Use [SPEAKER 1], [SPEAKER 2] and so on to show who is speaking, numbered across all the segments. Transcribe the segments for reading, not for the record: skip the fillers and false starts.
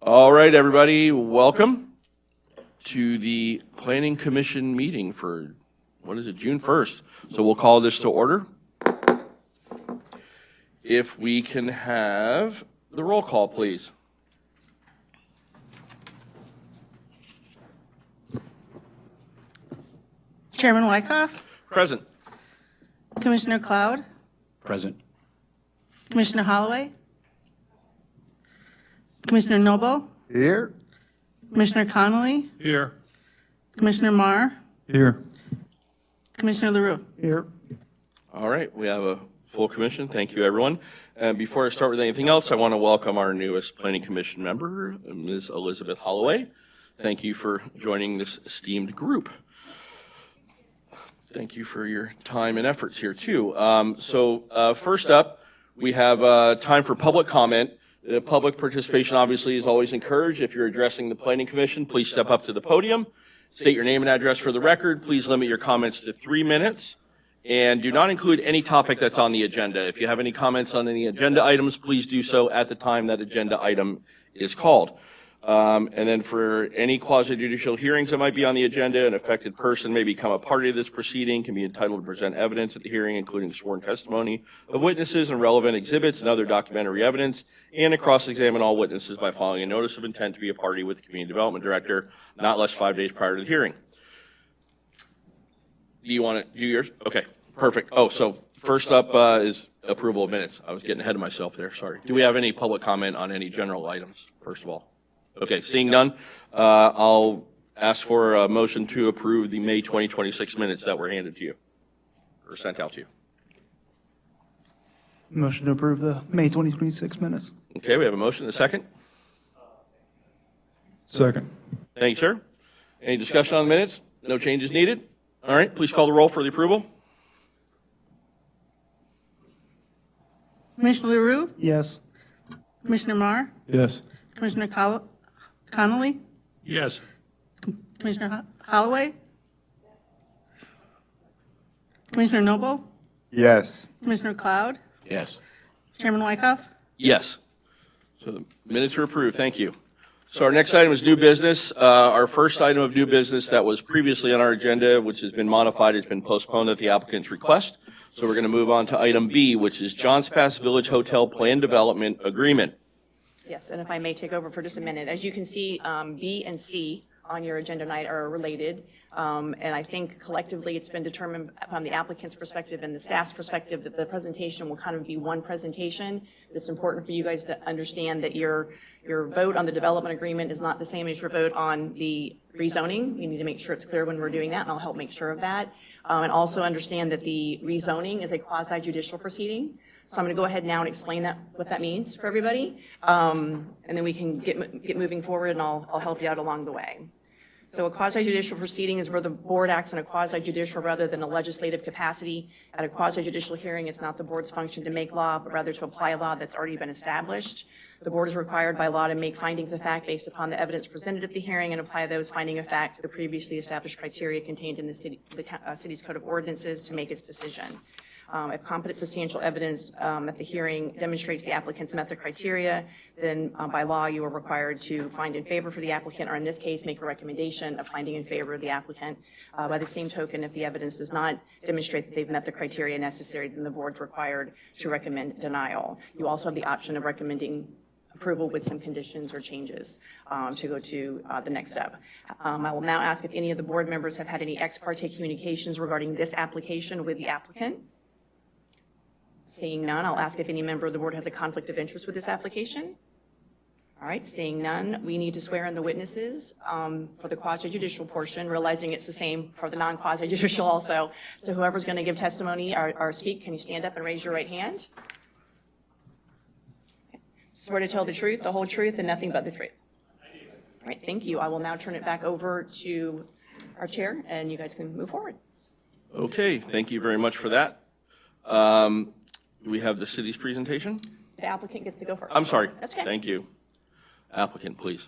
[SPEAKER 1] All right, everybody, welcome to the Planning Commission meeting for, June 1st. So we'll call this to order. If we can have the roll call, please.
[SPEAKER 2] Chairman Wyckoff,
[SPEAKER 1] Present.
[SPEAKER 2] Commissioner Cloud,
[SPEAKER 3] Present.
[SPEAKER 2] Commissioner Holloway, Commissioner Noble,
[SPEAKER 3] Here.
[SPEAKER 2] Commissioner Connolly,
[SPEAKER 3] Here.
[SPEAKER 2] Commissioner Marr,
[SPEAKER 3] Here.
[SPEAKER 2] Commissioner LaRue.
[SPEAKER 3] Here.
[SPEAKER 1] All right, we have a full commission. Thank you, everyone. And before I start with anything else, I want to welcome our newest Planning Commission member, Ms. Elizabeth Holloway. Thank you for joining this esteemed group. Thank you for your time and efforts here, too. First up, we have time for public comment. Public participation obviously is always encouraged. If you're addressing the Planning Commission, please step up to the podium, state your name and address for the record. Please limit your comments to 3 minutes, and do not include any topic that's on the agenda. If you have any comments on any agenda items, please do so at the time that agenda item is called. And then for any quasi-judicial hearings that might be on the agenda, an affected person may become a party to this proceeding, can be entitled to present evidence at the hearing, including sworn testimony of witnesses and relevant exhibits and other documentary evidence, and to cross-examine all witnesses by filing a notice of intent to be a party with the Community Development Director, not less 5 days prior to the hearing. Do you want to do yours? Okay, perfect. Oh, so first up is approval of minutes. I was getting ahead of myself there, sorry. Do we have any public comment on any general items, first of all? Okay, seeing none, I'll ask for a motion to approve the May 2026 minutes that were handed to you, or sent out to you.
[SPEAKER 4] Motion to approve the May 2026 minutes.
[SPEAKER 1] Okay, we have a motion, a second.
[SPEAKER 3] Second.
[SPEAKER 1] Thank you, sir. Any discussion on the minutes? No changes needed? All right, please call the roll for the approval.
[SPEAKER 2] Commissioner LaRue,
[SPEAKER 4] Yes.
[SPEAKER 2] Commissioner Marr,
[SPEAKER 3] Yes.
[SPEAKER 2] Commissioner Connolly,
[SPEAKER 3] Yes.
[SPEAKER 2] Commissioner Holloway, Commissioner Noble,
[SPEAKER 3] Yes.
[SPEAKER 2] Commissioner Cloud,
[SPEAKER 3] Yes.
[SPEAKER 2] Chairman Wyckoff.
[SPEAKER 1] Yes. So the minutes are approved. Thank you. So our next item is new business. Our first item of new business that was previously on our agenda, which has been modified, has been postponed at the applicant's request. So we're going to move on to item B, which is Johns Pass Village Hotel Plan Development Agreement.
[SPEAKER 5] Yes, and if I may take over for just a minute. As you can see, B and C on your agenda tonight are related. And I think collectively it's been determined from the applicant's perspective and the staff's perspective that the presentation will kind of be one presentation. It's important for you guys to understand that your vote on the development agreement is not the same as your vote on the rezoning. You need to make sure it's clear when we're doing that, and I'll help make sure of that. And also understand that the rezoning is a quasi-judicial proceeding. So I'm going to go ahead now and explain what that means for everybody. And then we can get moving forward, and I'll help you out along the way. So a quasi-judicial proceeding is where the board acts in a quasi-judicial rather than a legislative capacity. At a quasi-judicial hearing, it's not the board's function to make law, but rather to apply a law that's already been established. The board is required by law to make findings of fact based upon the evidence presented at the hearing and apply those findings of fact to the previously established criteria contained in the city's code of ordinances to make its decision. If competent substantial evidence at the hearing demonstrates the applicant's met the criteria, then by law you are required to find in favor for the applicant, or in this case make a recommendation of finding in favor of the applicant. By the same token, if the evidence does not demonstrate that they've met the criteria necessary, then the board's required to recommend denial. You also have the option of recommending approval with some conditions or changes to go to the next step. I will now ask if any of the board members have had any ex parte communications regarding this application with the applicant. Seeing none, I'll ask if any member of the board has a conflict of interest with this application. All right, seeing none, we need to swear in the witnesses for the quasi-judicial portion, realizing it's the same for the non-quasi-judicial also. So whoever's going to give testimony or speak, can you stand up and raise your right hand? Swear to tell the truth, the whole truth, and nothing but the truth. All right, thank you. I will now turn it back over to our chair, and you guys can move forward.
[SPEAKER 1] Okay, thank you very much for that. We have the city's presentation.
[SPEAKER 5] The applicant gets to go first.
[SPEAKER 1] I'm sorry.
[SPEAKER 5] That's okay.
[SPEAKER 1] Thank you. Applicant, please.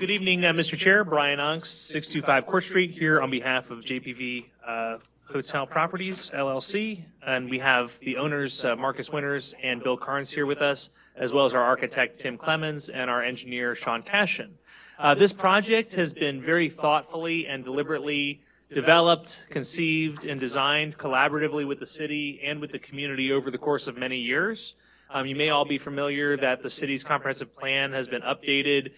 [SPEAKER 6] Good evening, Mr. Chair. Brian Unks, 625 Court Street, here on behalf of JPV Hotel Properties, LLC. And we have the owners, Marcus Winters and Bill Carnes, here with us, as well as our architect, Tim Clemens, and our engineer, Sean Cashin. This project has been very thoughtfully and deliberately developed, conceived, and designed collaboratively with the city and with the community over the course of many years. You may all be familiar that the city's comprehensive plan has been updated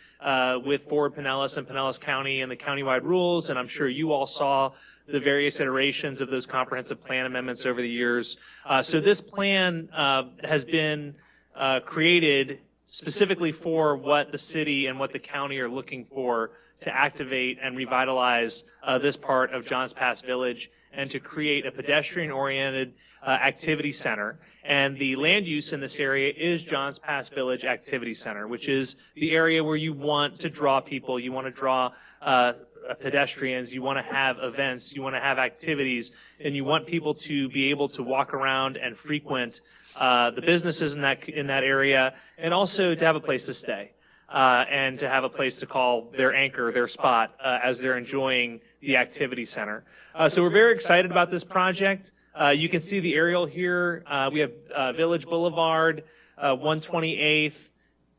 [SPEAKER 6] with Fort Pinellas and Pinellas County and the countywide rules, and I'm sure you all saw the various iterations of those comprehensive plan amendments over the years. So this plan has been created specifically for what the city and what the county are looking for to activate and revitalize this part of Johns Pass Village and to create a pedestrian-oriented activity center. And the land use in this area is Johns Pass Village Activity Center, which is the area where you want to draw people, you want to draw pedestrians, you want to have events, you want to have activities, and you want people to be able to walk around and frequent the businesses in that area, and also to have a place to stay. And to have a place to call their anchor, their spot, as they're enjoying the activity center. So we're very excited about this project. You can see the aerial here. We have Village Boulevard, 128th,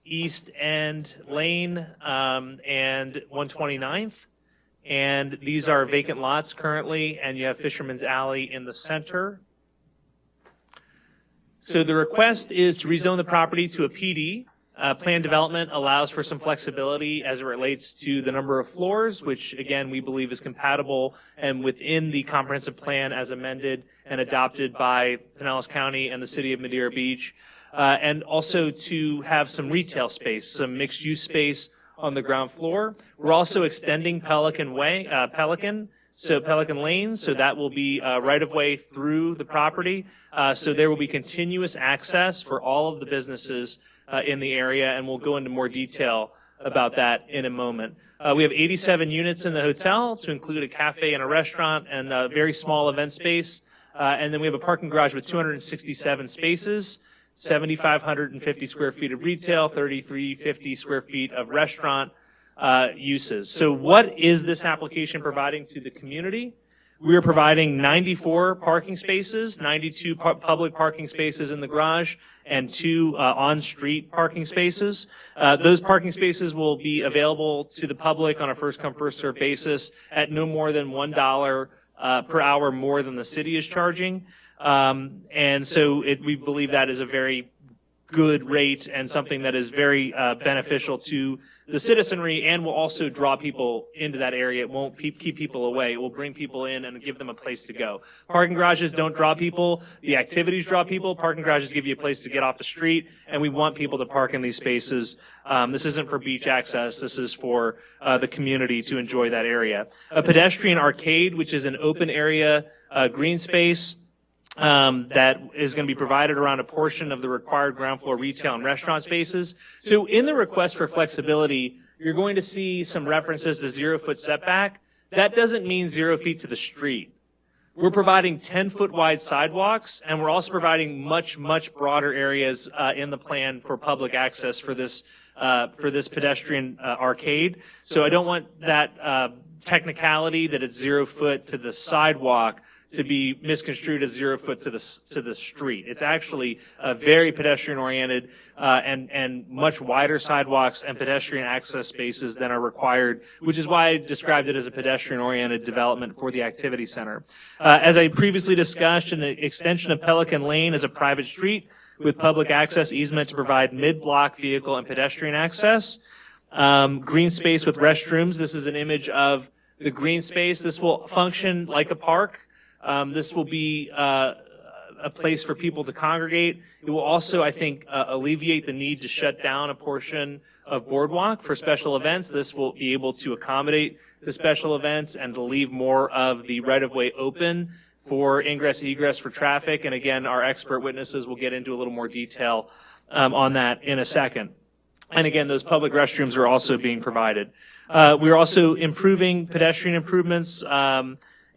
[SPEAKER 6] East End Lane, and 129th. And these are vacant lots currently, and you have Fisherman's Alley in the center. So the request is to rezone the property to a PD. Plan development allows for some flexibility as it relates to the number of floors, which again we believe is compatible and within the comprehensive plan as amended and adopted by Pinellas County and the city of Madeira Beach, and also to have some retail space, some mixed-use space on the ground floor. We're also extending Pelican Lane, so that will be right-of-way through the property. So there will be continuous access for all of the businesses in the area, and we'll go into more detail about that in a moment. We have 87 units in the hotel, to include a cafe and a restaurant and a very small event space. And then we have a parking garage with 267 spaces, 7,550 square feet of retail, 3,350 square feet of restaurant uses. So what is this application providing to the community? We are providing 94 parking spaces, 92 public parking spaces in the garage, and 2 on-street parking spaces. Those parking spaces will be available to the public on a first-come, first-served basis at no more than $1 per hour more than the city is charging. And so we believe that is a very good rate and something that is very beneficial to the citizenry and will also draw people into that area. It won't keep people away. It will bring people in and give them a place to go. Parking garages don't draw people. The activities draw people. Parking garages give you a place to get off the street, and we want people to park in these spaces. This isn't for beach access. This is for the community to enjoy that area. A pedestrian arcade, which is an open area green space, that is going to be provided around a portion of the required ground floor retail and restaurant spaces. So in the request for flexibility, you're going to see some references to 0-foot setback. That doesn't mean 0 feet to the street. We're providing 10-foot wide sidewalks, and we're also providing much, much broader areas in the plan for public access for this pedestrian arcade. So I don't want that technicality that it's 0 foot to the sidewalk to be misconstrued as 0 foot to the street. It's actually a very pedestrian oriented and much wider sidewalks and pedestrian access spaces than are required, which is why I described it as a pedestrian oriented development for the activity center. As I previously discussed, an extension of Pelican Lane is a private street with public access easement to provide mid-block vehicle and pedestrian access. Green space with restrooms. This is an image of the green space. This will function like a park. This will be a place for people to congregate. It will also, I think, alleviate the need to shut down a portion of Boardwalk for special events. This will be able to accommodate the special events and to leave more of the right-of-way open for ingress, egress for traffic. And again, our expert witnesses will get into a little more detail on that in a second. And again, those public restrooms are also being provided. We're also improving pedestrian improvements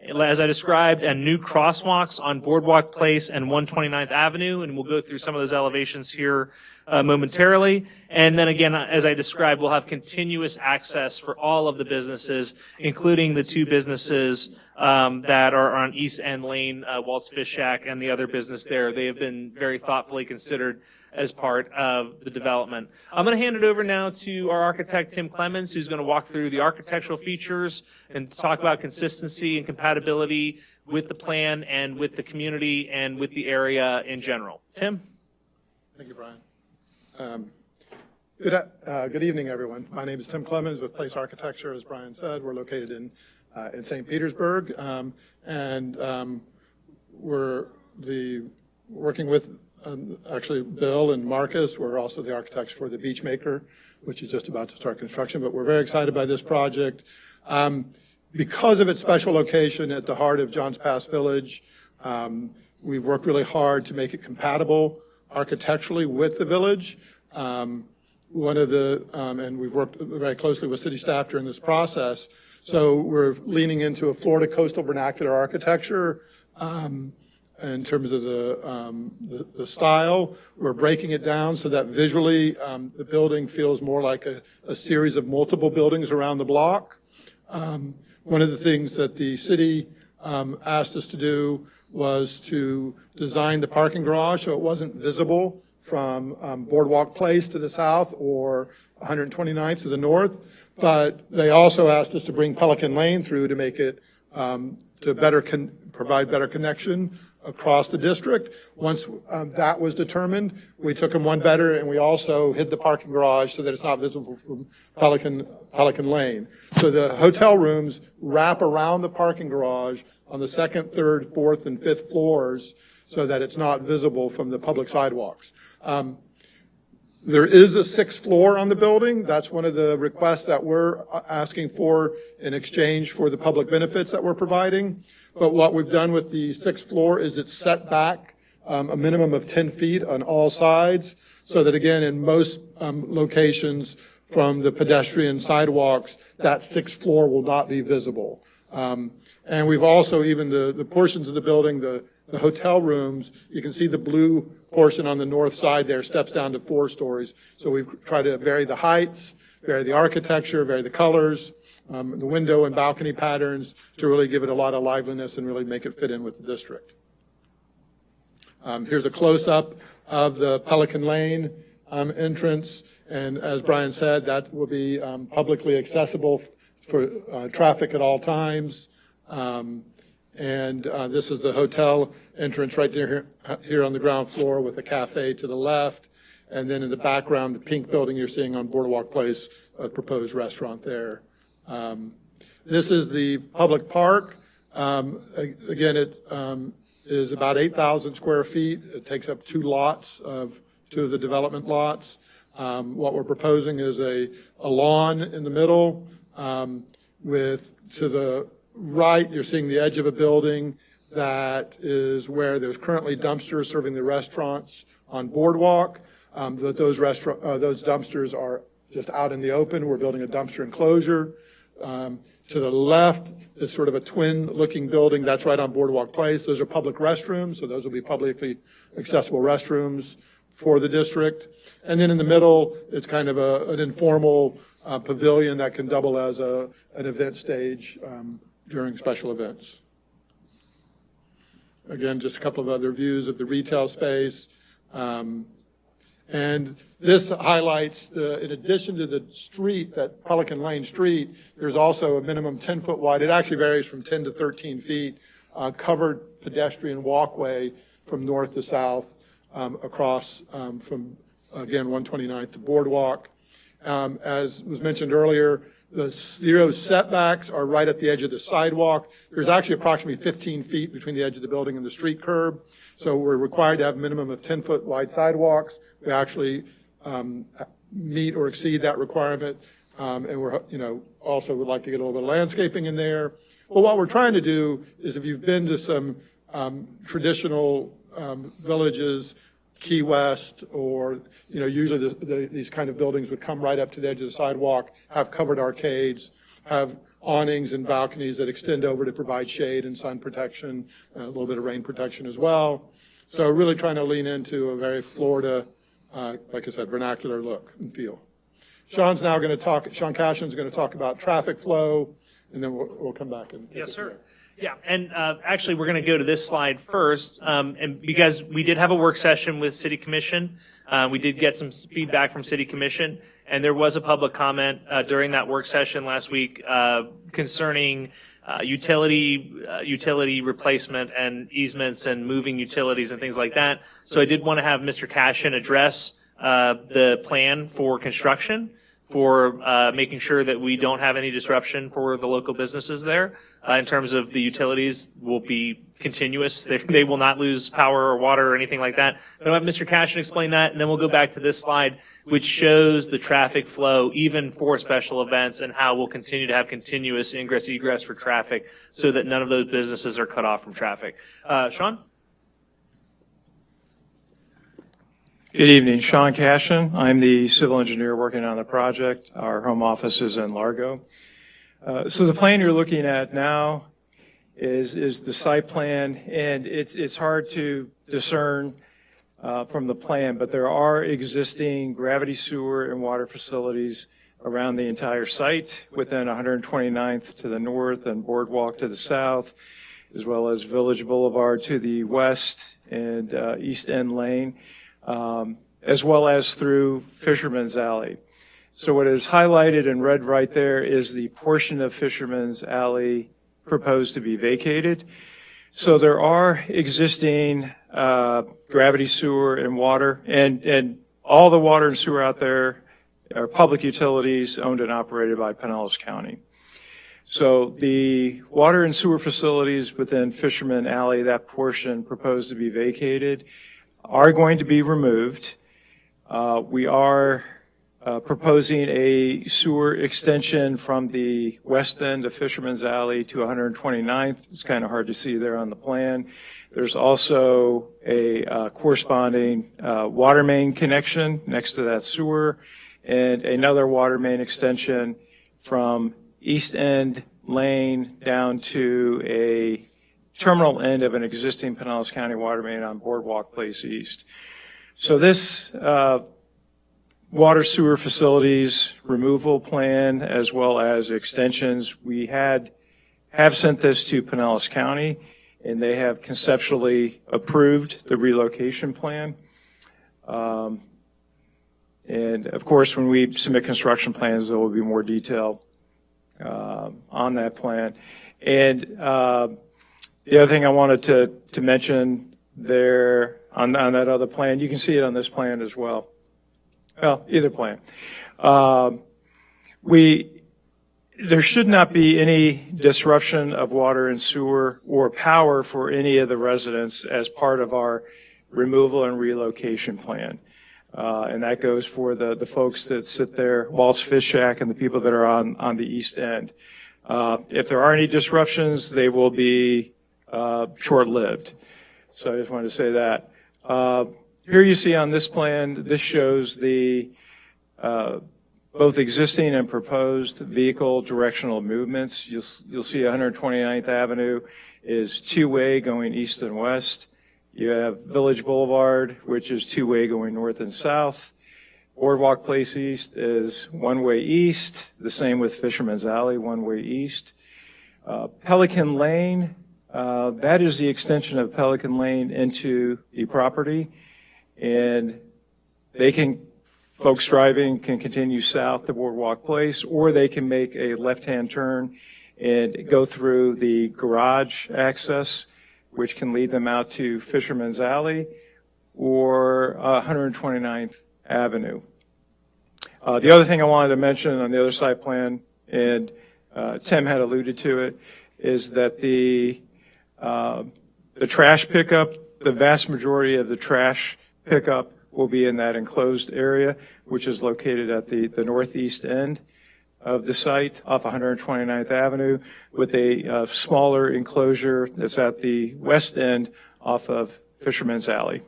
[SPEAKER 6] as I described, and new crosswalks on Boardwalk Place and 129th Avenue, and we'll go through some of those elevations here momentarily. And then again, as I described, we'll have continuous access for all of the businesses, including the two businesses that are on East End Lane, Walt's Fish Shack, and the other business there. They have been very thoughtfully considered as part of the development. I'm going to hand it over now to our architect, Tim Clemens, who's going to walk through the architectural features and talk about consistency and compatibility with the plan and with the community and with the area in general. Tim?
[SPEAKER 7] Thank you, Brian. Good evening, everyone. My name is Tim Clemens with Place Architecture. As Brian said, we're located in St. Petersburg, and we're working with actually Bill and Marcus. We're also the architects for the Beachmaker, which is just about to start construction, but we're very excited by this project. Because of its special location at the heart of Johns Pass Village, we've worked really hard to make it compatible architecturally with the village. And we've worked very closely with city staff during this process. So we're leaning into a Florida coastal vernacular architecture in terms of the style. We're breaking it down so that visually the building feels more like a series of multiple buildings around the block. One of the things that the city asked us to do was to design the parking garage so it wasn't visible from Boardwalk Place to the south or 129th to the north, but they also asked us to bring Pelican Lane through to make it to better provide better connection across the district. Once that was determined, we took them one better, and we also hid the parking garage so that it's not visible from Pelican Lane. So the hotel rooms wrap around the parking garage on the second, third, fourth, and fifth floors so that it's not visible from the public sidewalks. There is a sixth floor on the building. That's one of the requests that we're asking for in exchange for the public benefits that we're providing. But what we've done with the sixth floor is it's set back a minimum of 10 feet on all sides, so that again, in most locations from the pedestrian sidewalks, that sixth floor will not be visible. And we've also, even the portions of the building, the hotel rooms, you can see the blue portion on the north side there steps down to 4 stories. So we've tried to vary the heights, vary the architecture, vary the colors, the window and balcony patterns to really give it a lot of liveliness and really make it fit in with the district. Here's a close-up of the Pelican Lane entrance. And as Brian said, that will be publicly accessible for traffic at all times. And this is the hotel entrance right here on the ground floor with a cafe to the left. And then in the background, the pink building you're seeing on Boardwalk Place, a proposed restaurant there. This is the public park. Again, it is about 8,000 square feet. It takes up 2 of the development lots. What we're proposing is a lawn in the middle with, to the right, you're seeing the edge of a building that is where there's currently dumpsters serving the restaurants on Boardwalk. Those dumpsters are just out in the open. We're building a dumpster enclosure. To the left is sort of a twin-looking building. That's right on Boardwalk Place. Those are public restrooms, so those will be publicly accessible restrooms for the district. And then in the middle, it's kind of an informal pavilion that can double as an event stage during special events. Again, just a couple of other views of the retail space. And this highlights, in addition to the street, that Pelican Lane street, there's also a minimum 10-foot wide, it actually varies from 10 to 13 feet, covered pedestrian walkway from north to south across from, again, 129th to Boardwalk. As was mentioned earlier, the 0 setbacks are right at the edge of the sidewalk. There's actually approximately 15 feet between the edge of the building and the street curb. So we're required to have a minimum of 10-foot wide sidewalks. We actually meet or exceed that requirement. And we're, also would like to get a little bit of landscaping in there. But what we're trying to do is, if you've been to some traditional villages, Key West, or, usually these kind of buildings would come right up to the edge of the sidewalk, have covered arcades, have awnings and balconies that extend over to provide shade and sun protection, a little bit of rain protection as well. So really trying to lean into a very Florida, like I said, vernacular look and feel. Sean Cashin's going to talk about traffic flow, and then we'll come back and.
[SPEAKER 6] Yes, sir. Yeah, and actually, we're going to go to this slide first, and because we did have a work session with City Commission, we did get some feedback from City Commission, and there was a public comment during that work session last week concerning utility replacement and easements and moving utilities and things like that. So I did want to have Mr. Cashin address the plan for construction, for making sure that we don't have any disruption for the local businesses there. In terms of the utilities will be continuous. They will not lose power or water or anything like that. But I'll have Mr. Cashin explain that, and then we'll go back to this slide, which shows the traffic flow even for special events and how we'll continue to have continuous ingress egress for traffic so that none of those businesses are cut off from traffic. Sean?
[SPEAKER 8] Good evening, Sean Cashin. I'm the civil engineer working on the project. Our home office is in Largo. So the plan you're looking at now is the site plan, and it's hard to discern from the plan, but there are existing gravity sewer and water facilities around the entire site within 129th to the north and Boardwalk to the south, as well as Village Boulevard to the west and East End Lane. As well as through Fisherman's Alley. So what is highlighted in red right there is the portion of Fisherman's Alley proposed to be vacated. So there are existing gravity sewer and water, and all the water and sewer out there are public utilities owned and operated by Pinellas County. So the water and sewer facilities within Fisherman Alley, that portion proposed to be vacated, are going to be removed. We are proposing a sewer extension from the west end of Fisherman's Alley to 129th. It's kind of hard to see there on the plan. There's also a corresponding water main connection next to that sewer and another water main extension from East End Lane down to a terminal end of an existing Pinellas County water main on Boardwalk Place East. So this water sewer facilities removal plan, as well as extensions, we have sent this to Pinellas County, and they have conceptually approved the relocation plan. And of course, when we submit construction plans, there will be more detail on that plan. And the other thing I wanted to mention there on that other plan, you can see it on this plan as well. Well, either plan. There should not be any disruption of water and sewer or power for any of the residents as part of our removal and relocation plan. And that goes for the folks that sit there, Walt's Fish Shack, and the people that are on the east end. If there are any disruptions, they will be short-lived. So I just wanted to say that. Here you see on this plan, this shows the both existing and proposed vehicle directional movements. You'll see 129th Avenue is two-way going east and west. You have Village Boulevard, which is two-way going north and south. Boardwalk Place East is one-way east. The same with Fisherman's Alley, one-way east. Pelican Lane, that is the extension of Pelican Lane into the property. And folks driving can continue south to Boardwalk Place, or they can make a left-hand turn and go through the garage access, which can lead them out to Fisherman's Alley or 129th Avenue. The other thing I wanted to mention on the other site plan, and Tim had alluded to it, is that the trash pickup, the vast majority of the trash pickup will be in that enclosed area, which is located at the northeast end of the site off 129th Avenue, with a smaller enclosure that's at the west end off of Fisherman's Alley.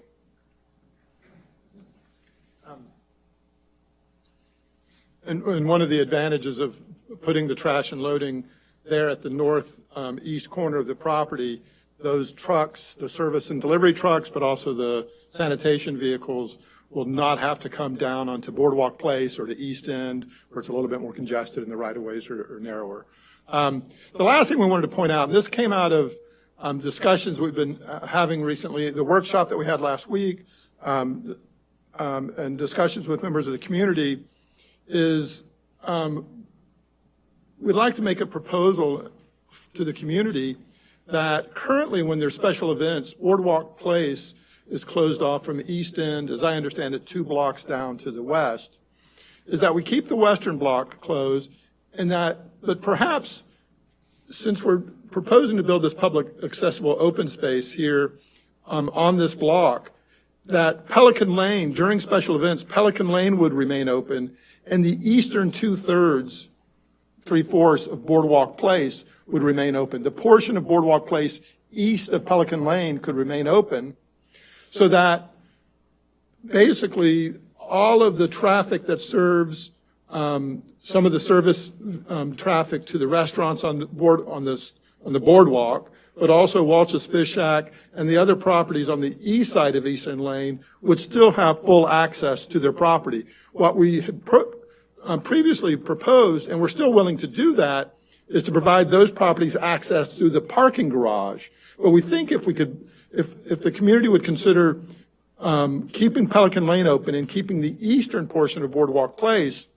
[SPEAKER 7] And one of the advantages of putting the trash and loading there at the northeast corner of the property, those trucks, the service and delivery trucks, but also the sanitation vehicles will not have to come down onto Boardwalk Place or the East End, where it's a little bit more congested and the right-of-ways are narrower. The last thing we wanted to point out, and this came out of discussions we've been having recently, the workshop that we had last week, and discussions with members of the community, is we'd like to make a proposal to the community that currently when there's special events, Boardwalk Place is closed off from East End, as I understand it, 2 blocks down to the west, is that we keep the western block closed, and but perhaps since we're proposing to build this public accessible open space here on this block, that Pelican Lane, during special events, Pelican Lane would remain open, and the eastern 2/3, 3/4 of Boardwalk Place would remain open. The portion of Boardwalk Place east of Pelican Lane could remain open, so that basically all of the traffic that serves some of the service traffic to the restaurants on the boardwalk, but also Walsh's Fish Shack and the other properties on the east side of East End Lane would still have full access to their property. What we had previously proposed, and we're still willing to do that, is to provide those properties access through the parking garage. But we think if the community would consider keeping Pelican Lane open and keeping the eastern portion of Boardwalk Place,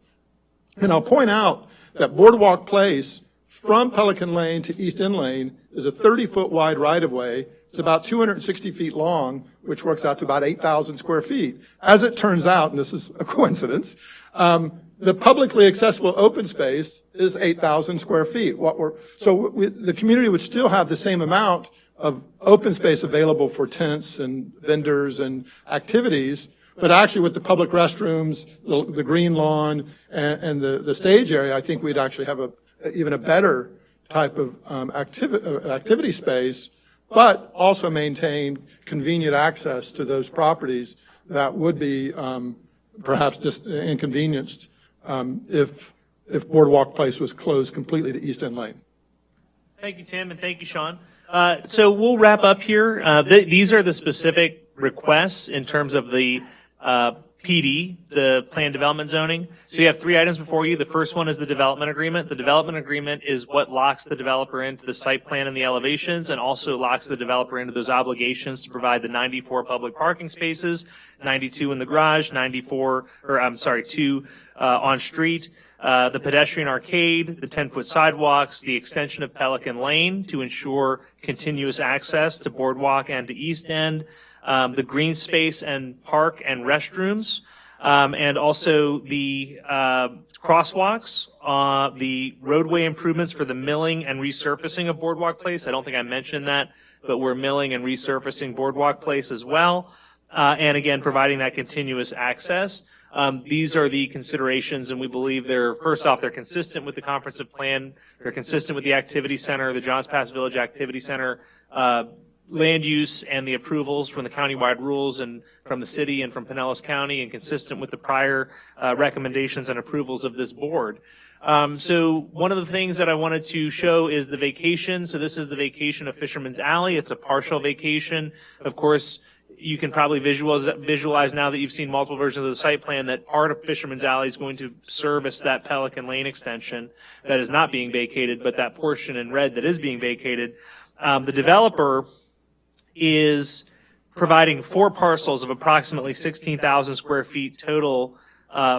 [SPEAKER 7] and I'll point out that Boardwalk Place from Pelican Lane to East End Lane is a 30-foot wide right-of-way. It's about 260 feet long, which works out to about 8,000 square feet. As it turns out, and this is a coincidence, the publicly accessible open space is 8,000 square feet. The community would still have the same amount of open space available for tents and vendors and activities, but actually with the public restrooms, the green lawn, and the stage area, I think we'd actually have even a better type of activity space, but also maintain convenient access to those properties that would be perhaps just inconvenienced if Boardwalk Place was closed completely to East End Lane.
[SPEAKER 6] Thank you, Tim, and thank you, Sean. So we'll wrap up here. These are the specific requests in terms of the PD, the plan development zoning. So you have 3 items before you. The first one is the development agreement. The development agreement is what locks the developer into the site plan and the elevations, and also locks the developer into those obligations to provide the 94 public parking spaces, 92 in the garage, 2 on street, the pedestrian arcade, the 10-foot sidewalks, the extension of Pelican Lane to ensure continuous access to Boardwalk and to East End, the green space and park and restrooms, and also the crosswalks, the roadway improvements for the milling and resurfacing of Boardwalk Place. I don't think I mentioned that, but we're milling and resurfacing Boardwalk Place as well. And again, providing that continuous access. These are the considerations, and we believe they're consistent with the comprehensive plan. They're consistent with the activity center, the Johns Pass Village Activity Center, land use and the approvals from the countywide rules and from the city and from Pinellas County, and consistent with the prior recommendations and approvals of this board. So one of the things that I wanted to show is the vacation. So this is the vacation of Fisherman's Alley. It's a partial vacation. Of course, you can probably visualize now that you've seen multiple versions of the site plan that part of Fisherman's Alley is going to service that Pelican Lane extension that is not being vacated, but that portion in red that is being vacated. The developer is providing 4 parcels of approximately 16,000 square feet total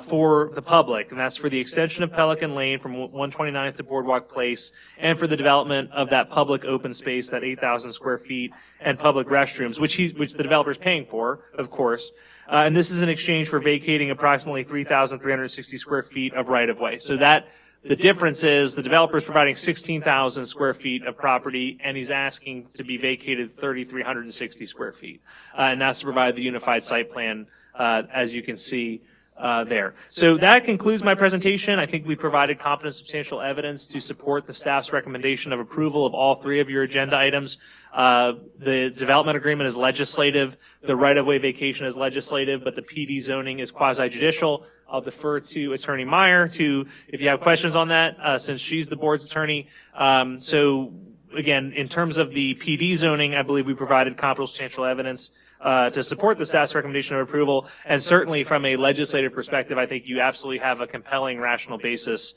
[SPEAKER 6] for the public, and that's for the extension of Pelican Lane from 129th to Boardwalk Place, and for the development of that public open space, that 8,000 square feet, and public restrooms, which the developer is paying for, of course. And this is in exchange for vacating approximately 3,360 square feet of right-of-way. So that the difference is the developer is providing 16,000 square feet of property, and he's asking to be vacated 3,360 square feet. And that's to provide the unified site plan, as you can see there. So that concludes my presentation. I think we provided competent substantial evidence to support the staff's recommendation of approval of all three of your agenda items. The development agreement is legislative, the right-of-way vacation is legislative, but the PD zoning is quasi-judicial. I'll defer to Attorney Meyer if you have questions on that, since she's the board's attorney. So again, in terms of the PD zoning, I believe we provided competent substantial evidence to support the staff's recommendation of approval. And certainly from a legislative perspective, I think you absolutely have a compelling rational basis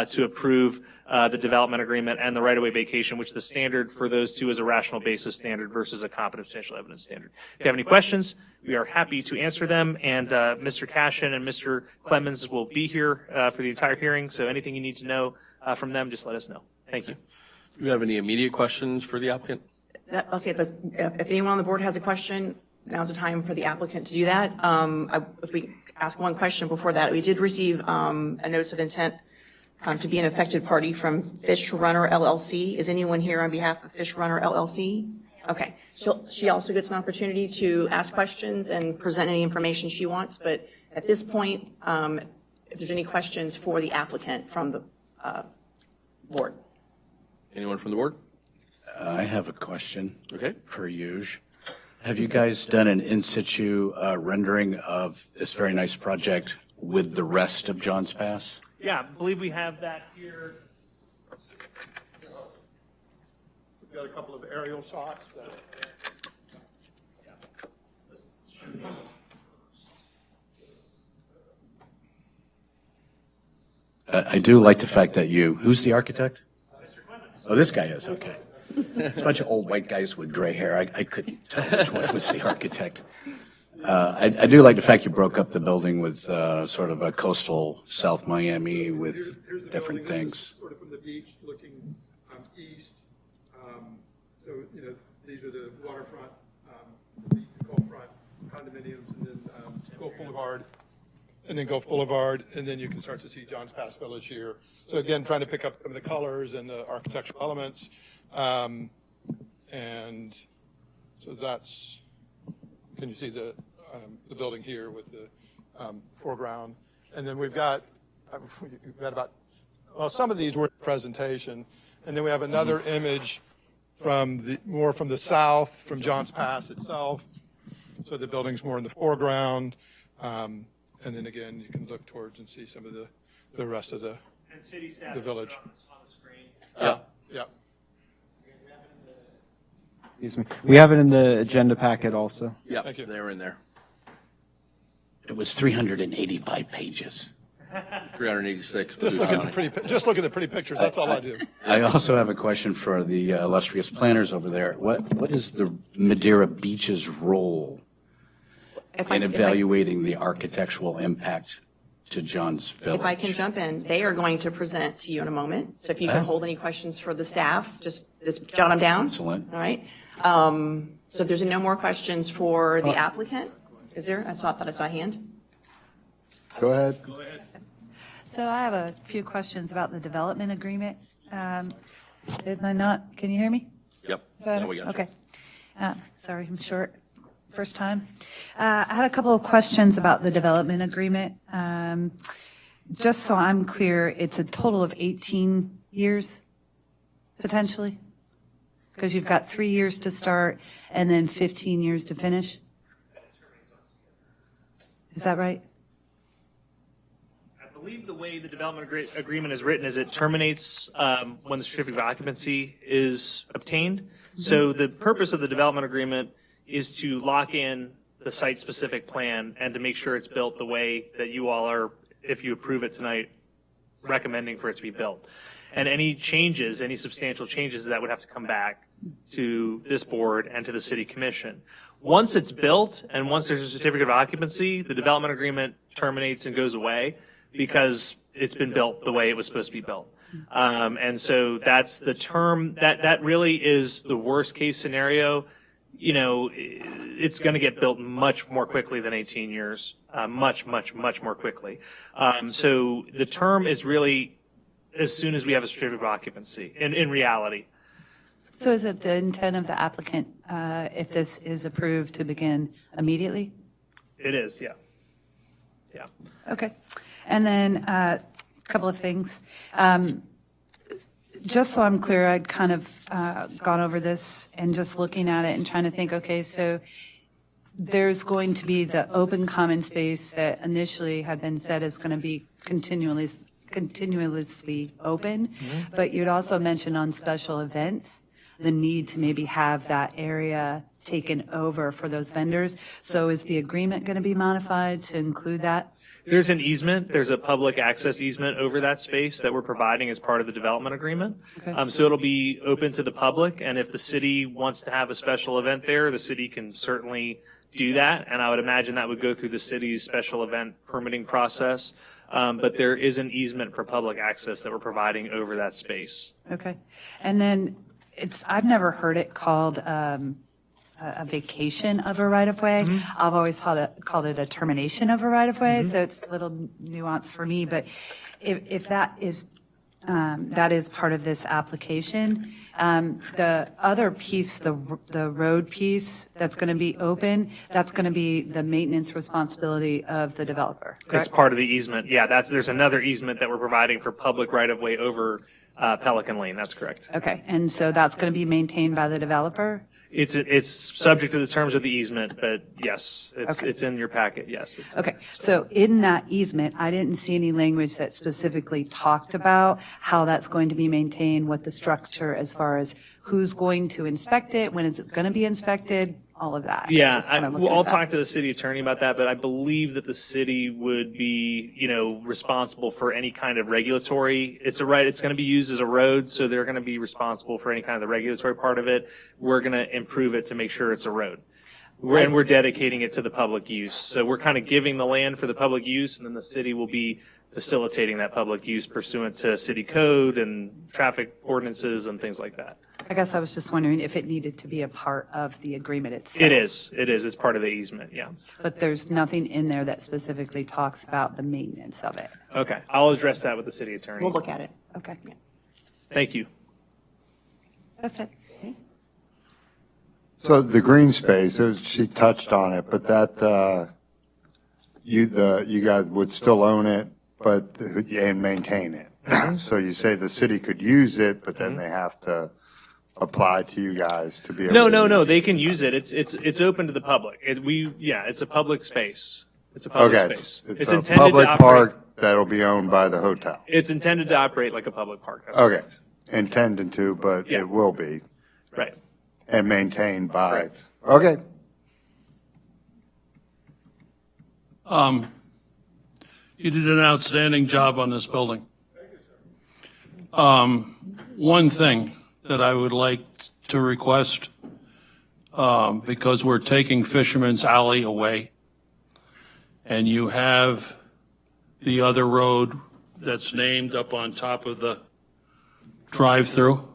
[SPEAKER 6] to approve the development agreement and the right-of-way vacation, which the standard for those two is a rational basis standard versus a competent substantial evidence standard. If you have any questions, we are happy to answer them. And Mr. Cashin and Mr. Clemens will be here for the entire hearing. So anything you need to know from them, just let us know. Thank you.
[SPEAKER 1] Do you have any immediate questions for the applicant?
[SPEAKER 5] I'll say this, if anyone on the board has a question, now's the time for the applicant to do that. If we ask one question before that, we did receive a notice of intent to be an affected party from Fish Runner LLC. Is anyone here on behalf of Fish Runner LLC? Okay. She also gets an opportunity to ask questions and present any information she wants. But at this point, if there's any questions for the applicant from the board.
[SPEAKER 1] Anyone from the board?
[SPEAKER 3] I have a question.
[SPEAKER 1] Okay.
[SPEAKER 3] Per usual. Have you guys done an in situ rendering of this very nice project with the rest of Johns Pass?
[SPEAKER 6] Yeah, I believe we have that here.
[SPEAKER 7] We've got a couple of aerial shots that.
[SPEAKER 3] I do like the fact that who's the architect? Oh, this guy is, okay. It's a bunch of old white guys with gray hair. I couldn't tell which one was the architect. I do like the fact you broke up the building with sort of a coastal South Miami with
[SPEAKER 7] Here's the
[SPEAKER 3] different
[SPEAKER 7] building. This is
[SPEAKER 3] things.
[SPEAKER 7] sort of from the beach looking east. So, these are the waterfront, the Gulf front condominiums, and then Gulf Boulevard, and then Gulf Boulevard, and then you can start to see Johns Pass Village here. So again, trying to pick up some of the colors and the architectural elements. And so that's, can you see the building here with the foreground? And then we've got about, well, some of these were in the presentation. And then we have another image from more from the south, from Johns Pass itself. So the building's more in the foreground. And then again, you can look towards and see some of the rest of the
[SPEAKER 6] City staff
[SPEAKER 7] the village.
[SPEAKER 6] on the screen.
[SPEAKER 1] Yeah.
[SPEAKER 7] Yeah.
[SPEAKER 4] Excuse me. We have it in the agenda packet also.
[SPEAKER 1] Yeah,
[SPEAKER 7] Thank you.
[SPEAKER 1] they're in there.
[SPEAKER 3] It was 385 pages.
[SPEAKER 1] 386.
[SPEAKER 7] Just look at the pretty pictures. That's all I do.
[SPEAKER 3] I also have a question for the illustrious planners over there. What is the Madeira Beach's role in evaluating the architectural impact to Johns Village?
[SPEAKER 5] If I can jump in, they are going to present to you in a moment. So if you can hold any questions for the staff, just jot them down.
[SPEAKER 3] Excellent.
[SPEAKER 5] All right. So if there's no more questions for the applicant, is there? I thought I saw a hand.
[SPEAKER 4] Go ahead.
[SPEAKER 9] So I have a few questions about the development agreement. Did I not, can you hear me?
[SPEAKER 1] Yep.
[SPEAKER 9] Is that-
[SPEAKER 1] Now we got you.
[SPEAKER 9] Okay. Sorry, I'm short. First time. I had a couple of questions about the development agreement. Just so I'm clear, it's a total of 18 years, potentially? Because you've got 3 years to start and then 15 years to finish? Is that right?
[SPEAKER 6] I believe the way the development agreement is written is it terminates when the certificate of occupancy is obtained. So the purpose of the development agreement is to lock in the site-specific plan and to make sure it's built the way that you all are, if you approve it tonight, recommending for it to be built. And any changes, any substantial changes, that would have to come back to this board and to the city commission. Once it's built and once there's a certificate of occupancy, the development agreement terminates and goes away because it's been built the way it was supposed to be built. And so that's the term, that really is the worst case scenario. You know, it's going to get built much more quickly than 18 years, much more quickly. So the term is really as soon as we have a certificate of occupancy, in reality.
[SPEAKER 9] So is it the intent of the applicant, if this is approved, to begin immediately?
[SPEAKER 6] It is, yeah. Yeah.
[SPEAKER 9] Okay. And then a couple of things. Just so I'm clear, I'd kind of gone over this and just looking at it and trying to think, okay, so there's going to be the open common space that initially had been said is going to be continuously open, but you'd also mentioned on special events the need to maybe have that area taken over for those vendors. So is the agreement going to be modified to include that?
[SPEAKER 6] There's an easement, there's a public access easement over that space that we're providing as part of the development agreement.
[SPEAKER 9] Okay.
[SPEAKER 6] So it'll be open to the public, and if the city wants to have a special event there, the city can certainly do that. And I would imagine that would go through the city's special event permitting process. But there is an easement for public access that we're providing over that space.
[SPEAKER 9] Okay. And then I've never heard it called a vacation of a right-of-way. I've always called it a termination of a right-of-way, so it's a little nuance for me. But if that is part of this application, the other piece, the road piece that's going to be open, that's going to be the maintenance responsibility of the developer,
[SPEAKER 6] It's
[SPEAKER 9] correct?
[SPEAKER 6] part of the easement. Yeah, there's another easement that we're providing for public right-of-way over Pelican Lane. That's correct.
[SPEAKER 9] Okay, and so that's going to be maintained by the developer?
[SPEAKER 6] It's subject to the terms of the easement, but yes,
[SPEAKER 9] Okay.
[SPEAKER 6] it's in your packet, yes.
[SPEAKER 9] Okay, so in that easement, I didn't see any language that specifically talked about how that's going to be maintained, what the structure as far as who's going to inspect it, when is it going to be inspected, all of that.
[SPEAKER 6] Yeah,
[SPEAKER 9] Just kind of looking
[SPEAKER 6] well,
[SPEAKER 9] at
[SPEAKER 6] I'll
[SPEAKER 9] that.
[SPEAKER 6] talk to the city attorney about that, but I believe that the city would be, responsible for any kind of regulatory. It's going to be used as a road, so they're going to be responsible for any kind of the regulatory part of it. We're going to improve it to make sure it's a road. And we're dedicating it to the public use. So we're kind of giving the land for the public use, and then the city will be facilitating that public use pursuant to city code and traffic ordinances and things like that.
[SPEAKER 9] I guess I was just wondering if it needed to be a part of the agreement itself.
[SPEAKER 6] It is. It's part of the easement, yeah.
[SPEAKER 9] But there's nothing in there that specifically talks about the maintenance of it.
[SPEAKER 6] Okay, I'll address that with the city attorney.
[SPEAKER 5] We'll look at it.
[SPEAKER 9] Okay,
[SPEAKER 6] Thank you.
[SPEAKER 9] that's it.
[SPEAKER 10] So the green space, she touched on it, but that, you guys would still own it, and maintain it. So you say the city could use it, but then they have to apply to you guys to be able to
[SPEAKER 6] No.
[SPEAKER 10] use it.
[SPEAKER 6] They can use it. It's open to the public. It's a public space. It's a public
[SPEAKER 10] Okay,
[SPEAKER 6] space.
[SPEAKER 10] it's a
[SPEAKER 6] intended to
[SPEAKER 10] public
[SPEAKER 6] operate-
[SPEAKER 10] park that'll be owned by the hotel.
[SPEAKER 6] It's intended to operate like a public park. That's
[SPEAKER 10] Okay,
[SPEAKER 6] correct.
[SPEAKER 10] intended to, but
[SPEAKER 6] Yeah.
[SPEAKER 10] it will be,
[SPEAKER 6] Right.
[SPEAKER 10] and maintained by.
[SPEAKER 6] Correct.
[SPEAKER 10] Okay.
[SPEAKER 11] You did an outstanding job on this building. One thing that I would like to request, because we're taking Fisherman's Alley away, and you have the other road that's named up on top of the drive-through,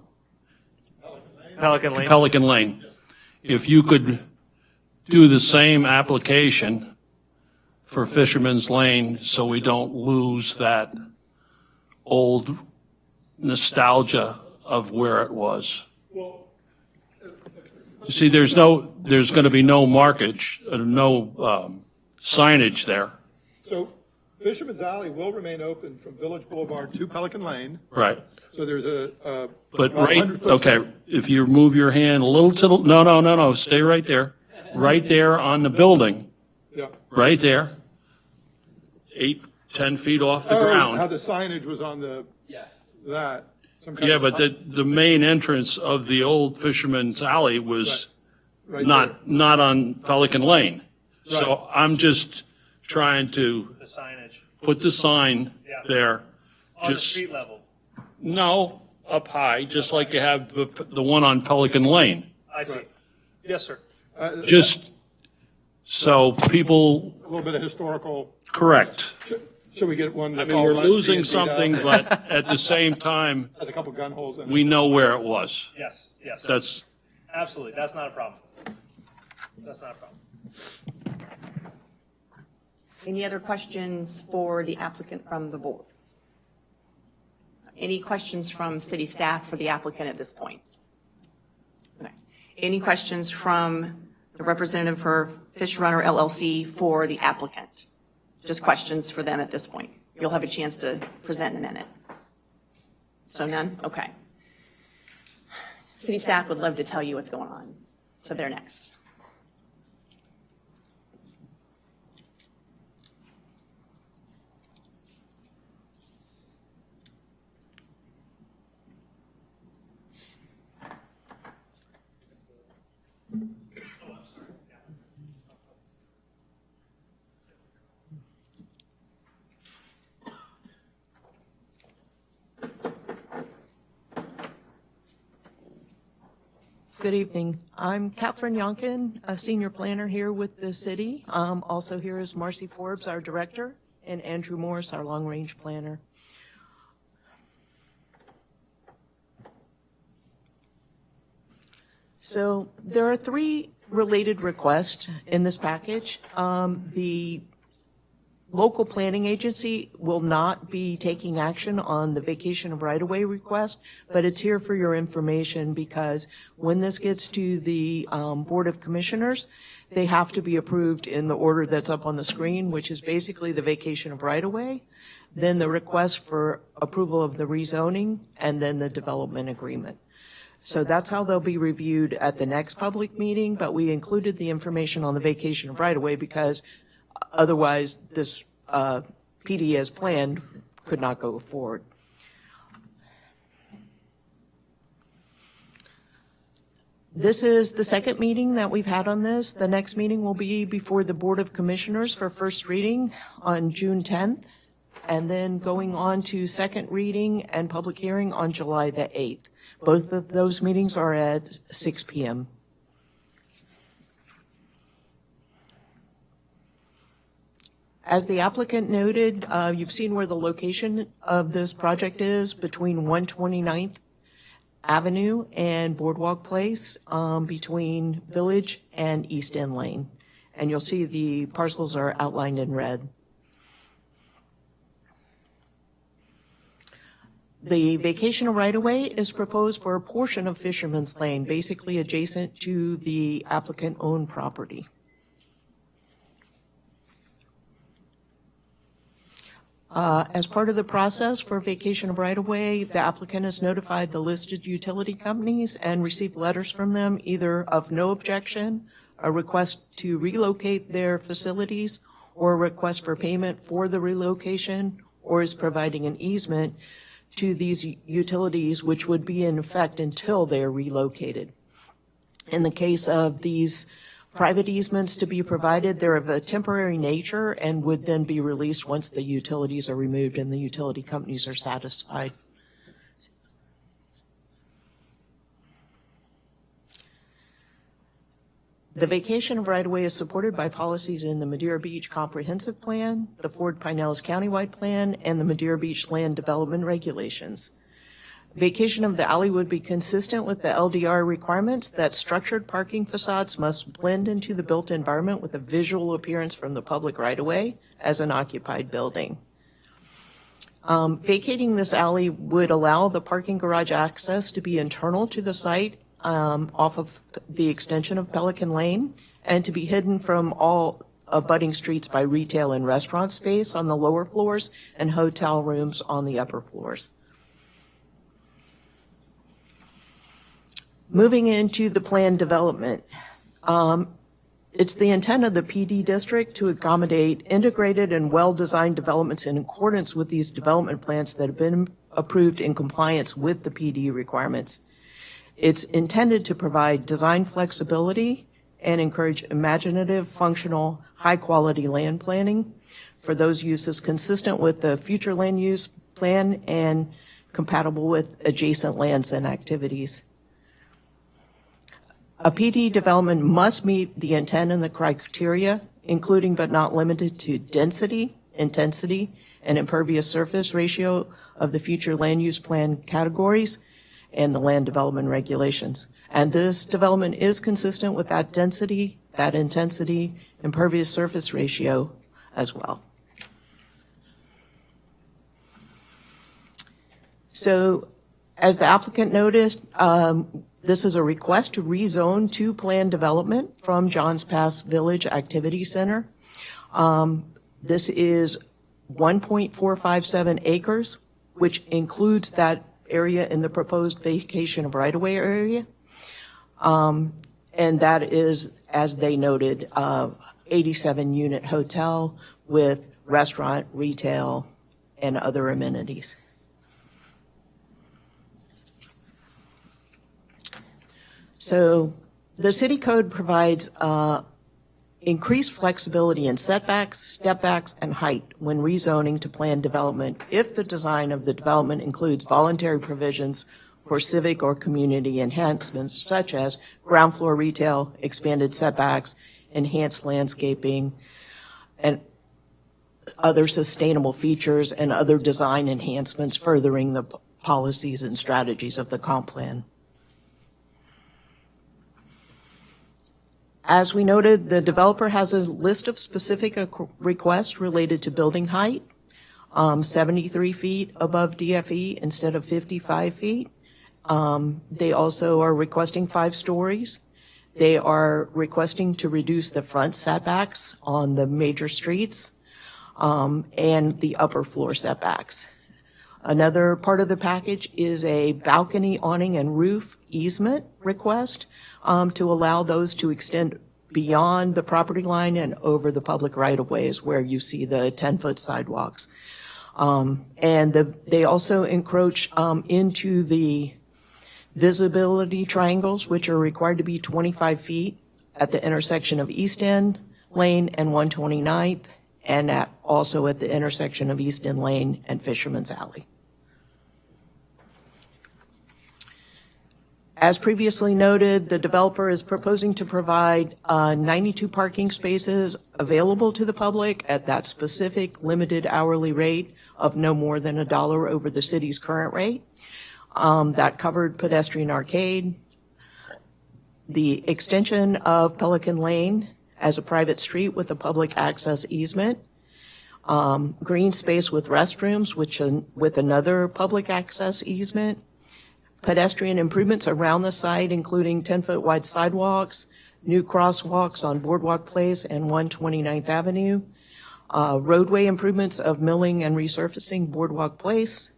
[SPEAKER 6] Pelican Lane.
[SPEAKER 11] Pelican Lane. If you could do the same application for Fisherman's Lane so we don't lose that old nostalgia of where it was. You see, there's going to be no markage, no signage there.
[SPEAKER 7] So Fisherman's Alley will remain open from Village Boulevard to Pelican Lane.
[SPEAKER 11] Right.
[SPEAKER 7] So there's
[SPEAKER 11] But
[SPEAKER 7] about
[SPEAKER 11] right,
[SPEAKER 7] 100 foot
[SPEAKER 11] okay, if you move your hand a little to the, no, stay right there. Right there on the building,
[SPEAKER 7] Yeah.
[SPEAKER 11] right there. 8-10 feet off the
[SPEAKER 7] Oh,
[SPEAKER 11] ground.
[SPEAKER 7] how the signage was on that. Some kind
[SPEAKER 11] Yeah,
[SPEAKER 7] of
[SPEAKER 11] but
[SPEAKER 7] sign-
[SPEAKER 11] the main entrance of the old Fisherman's Alley was
[SPEAKER 7] right
[SPEAKER 11] not on Pelican Lane.
[SPEAKER 7] there.
[SPEAKER 11] So
[SPEAKER 7] Right.
[SPEAKER 11] I'm just trying to
[SPEAKER 6] The signage
[SPEAKER 11] put the sign
[SPEAKER 6] Yeah.
[SPEAKER 11] there.
[SPEAKER 6] on the
[SPEAKER 11] Just,
[SPEAKER 6] street level.
[SPEAKER 11] no, up high, just like you have the one on Pelican Lane.
[SPEAKER 6] I see. Yes, sir.
[SPEAKER 11] Just so people,
[SPEAKER 7] A little bit of historical,
[SPEAKER 11] correct.
[SPEAKER 7] should we get one?
[SPEAKER 11] I mean, we're losing something, but at the same time,
[SPEAKER 7] Has a couple gun holes in it.
[SPEAKER 11] we know where it was.
[SPEAKER 6] Yes.
[SPEAKER 11] That's,
[SPEAKER 6] Absolutely. That's not a problem. That's not a problem.
[SPEAKER 5] Any other questions for the applicant from the board? Any questions from city staff for the applicant at this point? Okay. Any questions from the representative for Fish Runner LLC for the applicant? just questions for them at this point. You'll have a chance to present in a minute. So none? Okay. City staff would love to tell you what's going on. So they're next.
[SPEAKER 12] Good evening. I'm Catherine Yonkin, a senior planner here with the city. Also here is Marcy Forbes, our director, and Andrew Morris, our long-range planner. So there are 3 related requests in this package. The local planning agency will not be taking action on the vacation of right-of-way request, but it's here for your information because when this gets to the Board of Commissioners, they have to be approved in the order that's up on the screen, which is basically the vacation of right-of-way, then the request for approval of the rezoning, and then the development agreement. So that's how they'll be reviewed at the next public meeting, but we included the information on the vacation of right-of-way because otherwise, this PD as planned could not go forward. This is the second meeting that we've had on this. The next meeting will be before the Board of Commissioners for first reading on June 10th, and then going on to second reading and public hearing on July the 8th. Both of those meetings are at 6 p.m. As the applicant noted, you've seen where the location of this project is between 129th Avenue and Boardwalk Place, between Village and East End Lane. And you'll see the parcels are outlined in red. The vacation of right-of-way is proposed for a portion of Fisherman's Lane, basically adjacent to the applicant-owned property. As part of the process for vacation of right-of-way, the applicant has notified the listed utility companies and received letters from them either of no objection, a request to relocate their facilities, or a request for payment for the relocation, or is providing an easement to these utilities, which would be in effect until they are relocated. In the case of these private easements to be provided, they're of a temporary nature and would then be released once the utilities are removed and the utility companies are satisfied. The vacation of right-of-way is supported by policies in the Madeira Beach Comprehensive Plan, the Fort Pinellas Countywide Plan, and the Madeira Beach Land Development Regulations. Vacation of the alley would be consistent with the LDR requirements that structured parking facades must blend into the built environment with a visual appearance from the public right-of-way as an occupied building. Vacating this alley would allow the parking garage access to be internal to the site off of the extension of Pelican Lane and to be hidden from all abutting streets by retail and restaurant space on the lower floors and hotel rooms on the upper floors. Moving into the planned development, it's the intent of the PD district to accommodate integrated and well-designed developments in accordance with these development plans that have been approved in compliance with the PD requirements. It's intended to provide design flexibility and encourage imaginative, functional, high-quality land planning for those uses consistent with the future land use plan and compatible with adjacent lands and activities. A PD development must meet the intent and the criteria, including but not limited to density, intensity, and impervious surface ratio of the future land use plan categories and the land development regulations. And this development is consistent with that density, that intensity, impervious surface ratio as well. So as the applicant noticed, this is a request to rezone to planned development from Johns Pass Village Activity Center. This is 1.457 acres, which includes that area in the proposed vacation of right-of-way area. And that is, as they noted, 87-unit hotel with restaurant, retail, and other amenities. So the city code provides increased flexibility in setbacks, stepbacks, and height when rezoning to planned development if the design of the development includes voluntary provisions for civic or community enhancements such as ground floor retail, expanded setbacks, enhanced landscaping, and other sustainable features and other design enhancements furthering the policies and strategies of the comp plan. As we noted, the developer has a list of specific requests related to building height, 73 feet above DFE instead of 55 feet. They also are requesting 5 stories. They are requesting to reduce the front setbacks on the major streets and the upper floor setbacks. Another part of the package is a balcony, awning, and roof easement request to allow those to extend beyond the property line and over the public right-of-ways where you see the 10-foot sidewalks. They also encroach into the visibility triangles, which are required to be 25 feet at the intersection of East End Lane and 129th, and also at the intersection of East End Lane and Fisherman's Alley. As previously noted, the developer is proposing to provide 92 parking spaces available to the public at that specific limited hourly rate of no more than $1 over the city's current rate. That covered pedestrian arcade, the extension of Pelican Lane as a private street with a public access easement, green space with restrooms, with another public access easement, pedestrian improvements around the site, including 10-foot wide sidewalks, new crosswalks on Boardwalk Place and 129th Avenue, roadway improvements of milling and resurfacing Boardwalk Place,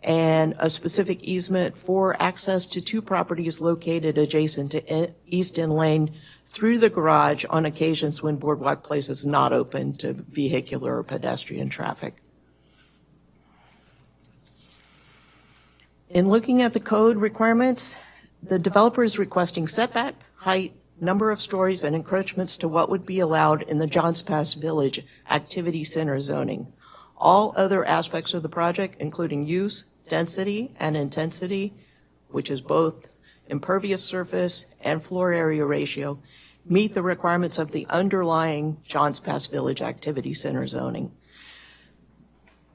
[SPEAKER 12] and a specific easement for access to 2 properties located adjacent to East End Lane through the garage on occasions when Boardwalk Place is not open to vehicular or pedestrian traffic. In looking at the code requirements, the developer is requesting setback, height, number of stories, and encroachments to what would be allowed in the Johns Pass Village Activity Center zoning. All other aspects of the project, including use, density, and intensity, which is both impervious surface and floor area ratio, meet the requirements of the underlying Johns Pass Village Activity Center zoning.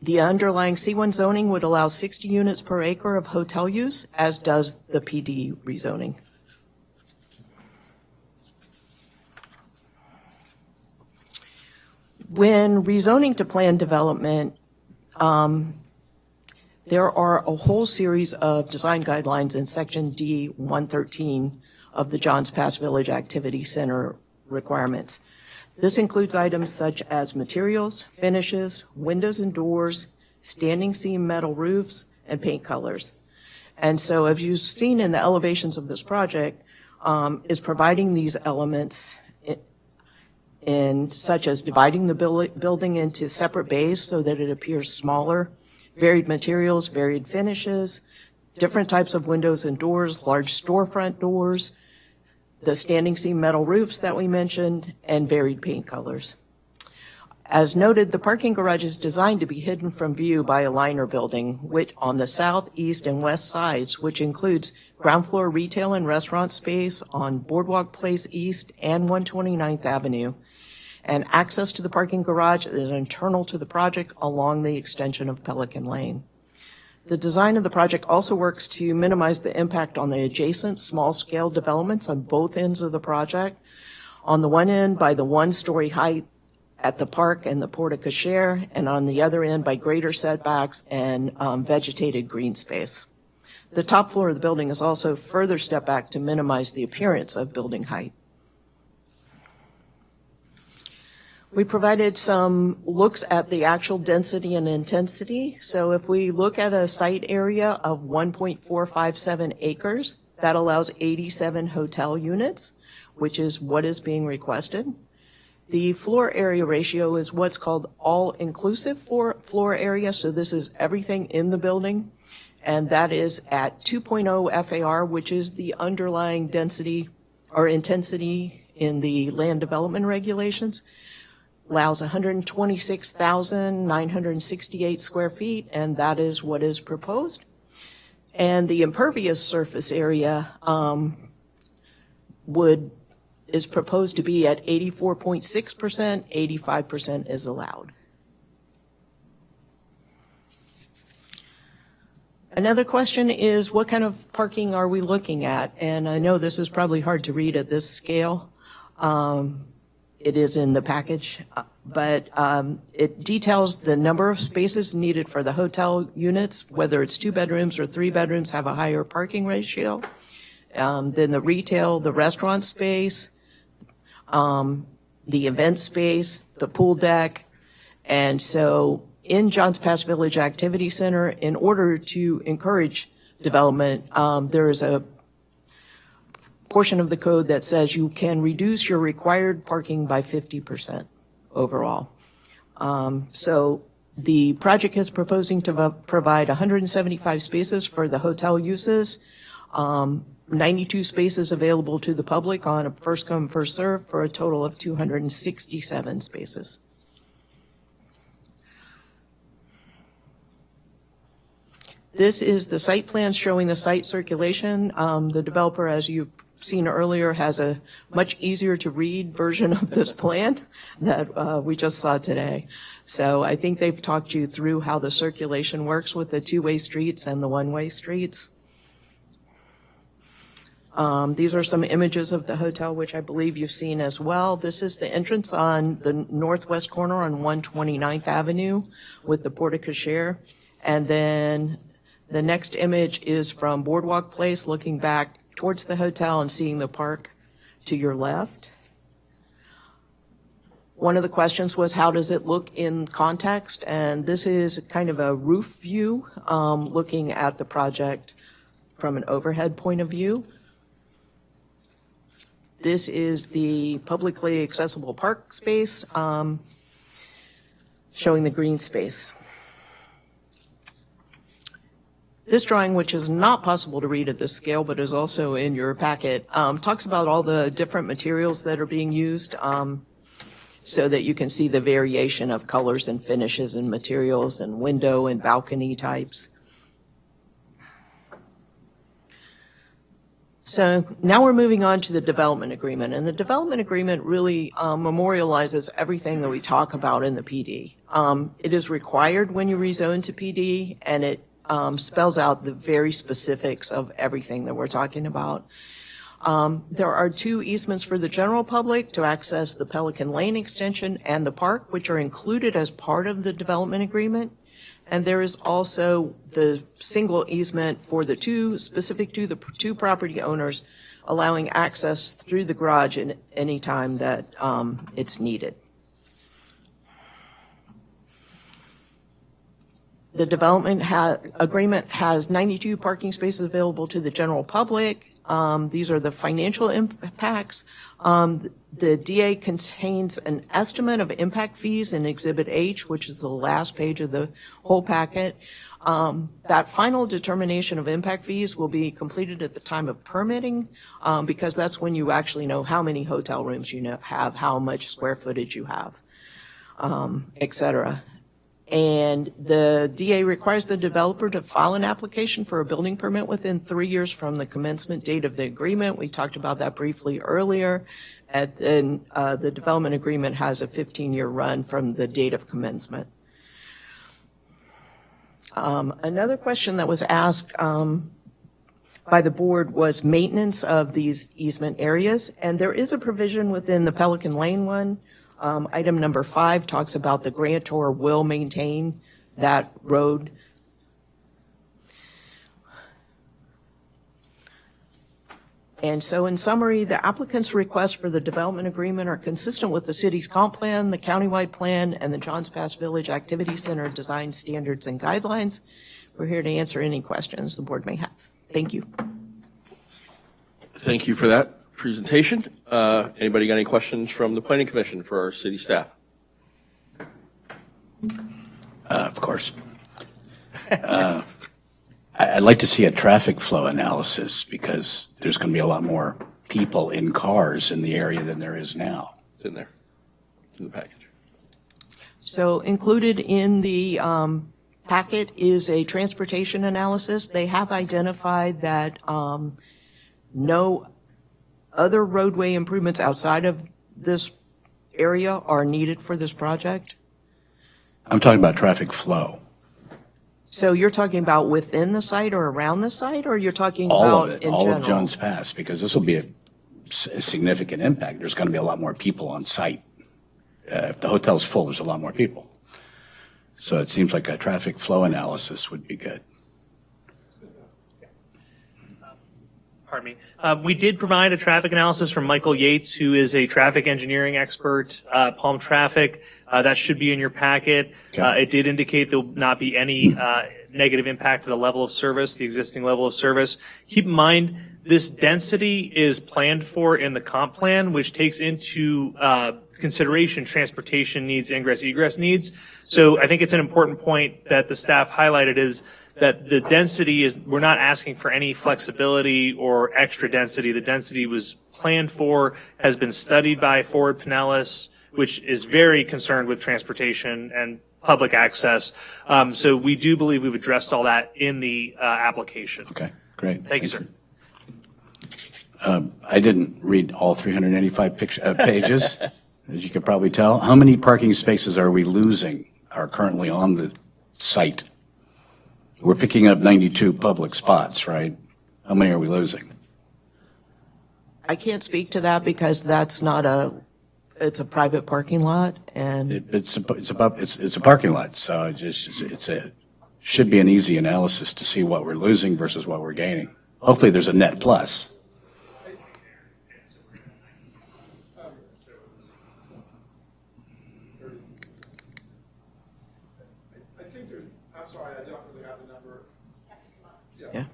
[SPEAKER 12] The underlying C1 zoning would allow 60 units per acre of hotel use, as does the PD rezoning. When rezoning to planned development, there are a whole series of design guidelines in Section D 113 of the Johns Pass Village Activity Center requirements. This includes items such as materials, finishes, windows and doors, standing seam metal roofs, and paint colors. And so, as you've seen in the elevations of this project, is providing these elements in such as dividing the building into separate bays so that it appears smaller, varied materials, varied finishes, different types of windows and doors, large storefront doors, the standing seam metal roofs that we mentioned, and varied paint colors. As noted, the parking garage is designed to be hidden from view by a liner building, which on the south, east, and west sides, which includes ground floor retail and restaurant space on Boardwalk Place East and 129th Avenue, and access to the parking garage is internal to the project along the extension of Pelican Lane. The design of the project also works to minimize the impact on the adjacent small-scale developments on both ends of the project. On the one end, by the one-story height at the park and the porte cochere, and on the other end by greater setbacks and vegetated green space. The top floor of the building is also further stepped back to minimize the appearance of building height. We provided some looks at the actual density and intensity. So if we look at a site area of 1.457 acres, that allows 87 hotel units, which is what is being requested. The floor area ratio is what's called all-inclusive floor area, so this is everything in the building, and that is at 2.0 FAR, which is the underlying density or intensity in the land development regulations. Allows 126,968 square feet, and that is what is proposed. And the impervious surface area is proposed to be at 84.6%, 85% is allowed. Another question is, what kind of parking are we looking at? And I know this is probably hard to read at this scale. It is in the package, but it details the number of spaces needed for the hotel units, whether it's 2 bedrooms or 3 bedrooms have a higher parking ratio. Then the retail, the restaurant space, the event space, the pool deck. And so in Johns Pass Village Activity Center, in order to encourage development, there is a portion of the code that says you can reduce your required parking by 50% overall. So the project is proposing to provide 175 spaces for the hotel uses, 92 spaces available to the public on a first come, first serve for a total of 267 spaces. This is the site plan showing the site circulation. The developer, as you've seen earlier, has a much easier to read version of this plan that we just saw today. So I think they've talked you through how the circulation works with the two-way streets and the one-way streets. These are some images of the hotel, which I believe you've seen as well. This is the entrance on the northwest corner on 129th Avenue with the porte cochere. And then the next image is from Boardwalk Place, looking back towards the hotel and seeing the park to your left. One of the questions was, how does it look in context? And this is kind of a roof view, looking at the project from an overhead point of view. This is the publicly accessible park space, showing the green space. This drawing, which is not possible to read at this scale, but is also in your packet, talks about all the different materials that are being used, so that you can see the variation of colors and finishes and materials and window and balcony types. So now we're moving on to the development agreement, and the development agreement really memorializes everything that we talk about in the PD. It is required when you rezone to PD, and it spells out the very specifics of everything that we're talking about. There are 2 easements for the general public to access the Pelican Lane extension and the park, which are included as part of the development agreement. And there is also the single easement for the 2, specific to the 2 property owners, allowing access through the garage at any time that it's needed. The development agreement has 92 parking spaces available to the general public. These are the financial impacts. The DA contains an estimate of impact fees in Exhibit H, which is the last page of the whole packet. That final determination of impact fees will be completed at the time of permitting, because that's when you actually know how many hotel rooms you have, how much square footage you have, et cetera. And the DA requires the developer to file an application for a building permit within 3 years from the commencement date of the agreement. We talked about that briefly earlier. And the development agreement has a 15-year run from the date of commencement. Another question that was asked by the board was maintenance of these easement areas. And there is a provision within the Pelican Lane one. Item number 5 talks about the grantor will maintain that road. And so in summary, the applicant's requests for the development agreement are consistent with the city's comp plan, the countywide plan, and the Johns Pass Village Activity Center design standards and guidelines. We're here to answer any questions the board may have. Thank you.
[SPEAKER 1] Thank you for that presentation. Anybody got any questions from the Planning Commission for our city staff?
[SPEAKER 3] Of course. I'd like to see a traffic flow analysis because there's going to be a lot more people in cars in the area than there is now.
[SPEAKER 1] It's in there. It's in the package.
[SPEAKER 12] So included in the packet is a transportation analysis. They have identified that no other roadway improvements outside of this area are needed for this project.
[SPEAKER 3] I'm talking about traffic flow.
[SPEAKER 12] So you're talking about within the site or around the site, or you're talking
[SPEAKER 3] All
[SPEAKER 12] about
[SPEAKER 3] of it,
[SPEAKER 12] in
[SPEAKER 3] all
[SPEAKER 12] general?
[SPEAKER 3] of Jones Pass, because this will be a significant impact. There's going to be a lot more people on site. If the hotel's full, there's a lot more people. So it seems like a traffic flow analysis would be good.
[SPEAKER 6] Pardon me. We did provide a traffic analysis from Michael Yates, who is a traffic engineering expert, Palm Traffic. That should be in your packet. It did indicate there will not be any negative impact to the level of service, the existing level of service. Keep in mind, this density is planned for in the comp plan, which takes into consideration transportation needs, ingress, egress needs. So I think it's an important point that the staff highlighted is that the density is, we're not asking for any flexibility or extra density. The density was planned for, has been studied by Forward Pinellas, which is very concerned with transportation and public access. So we do believe we've addressed all that in the application.
[SPEAKER 3] Okay, great.
[SPEAKER 6] Thank you, sir.
[SPEAKER 3] I didn't read all 385 pages, as you can probably tell. How many parking spaces are we losing, are currently on the site? We're picking up 92 public spots, right? How many are we losing?
[SPEAKER 12] I can't speak to that because that's not it's a private parking lot, and
[SPEAKER 3] It's a parking lot, so should be an easy analysis to see what we're losing versus what we're gaining. Hopefully there's a net plus.
[SPEAKER 7] I'm sorry, I don't really have the number.
[SPEAKER 12] yeah.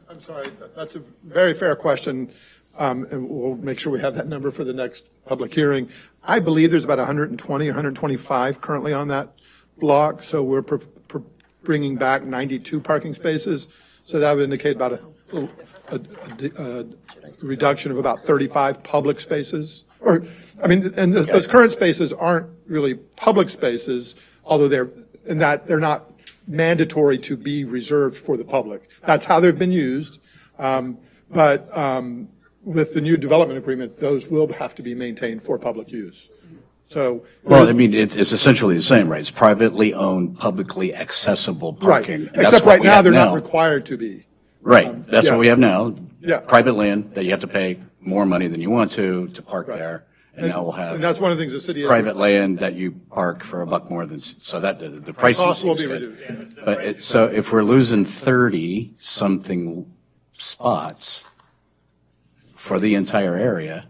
[SPEAKER 7] I'm sorry, that's a very fair question, and we'll make sure we have that number for the next public hearing. I believe there's about 120 or 125 currently on that block, so we're bringing back 92 parking spaces, so that would indicate about a reduction of about 35 public spaces. Or, I mean, and those current spaces aren't really public spaces, although they're not mandatory to be reserved for the public. That's how they've been used. But with the new development agreement, those will have to be maintained for public use. So.
[SPEAKER 3] Well, I mean, it's essentially the same, right? It's privately owned, publicly accessible parking.
[SPEAKER 7] Right.
[SPEAKER 3] And that's
[SPEAKER 7] Except
[SPEAKER 3] what
[SPEAKER 7] right
[SPEAKER 3] we
[SPEAKER 7] now,
[SPEAKER 3] have
[SPEAKER 7] they're
[SPEAKER 3] now.
[SPEAKER 7] not required to be.
[SPEAKER 3] Right, that's
[SPEAKER 7] yeah.
[SPEAKER 3] what we have now.
[SPEAKER 7] Yeah.
[SPEAKER 3] Private land that you have to pay more money than you want to park there. And now we'll
[SPEAKER 7] And
[SPEAKER 3] have
[SPEAKER 7] that's one of the things the city has.
[SPEAKER 3] private land that you park for $1 more than, so that the pricing
[SPEAKER 7] Cost will
[SPEAKER 3] seems
[SPEAKER 7] be
[SPEAKER 3] good.
[SPEAKER 7] reduced.
[SPEAKER 3] But so if we're losing 30-something spots for the entire area,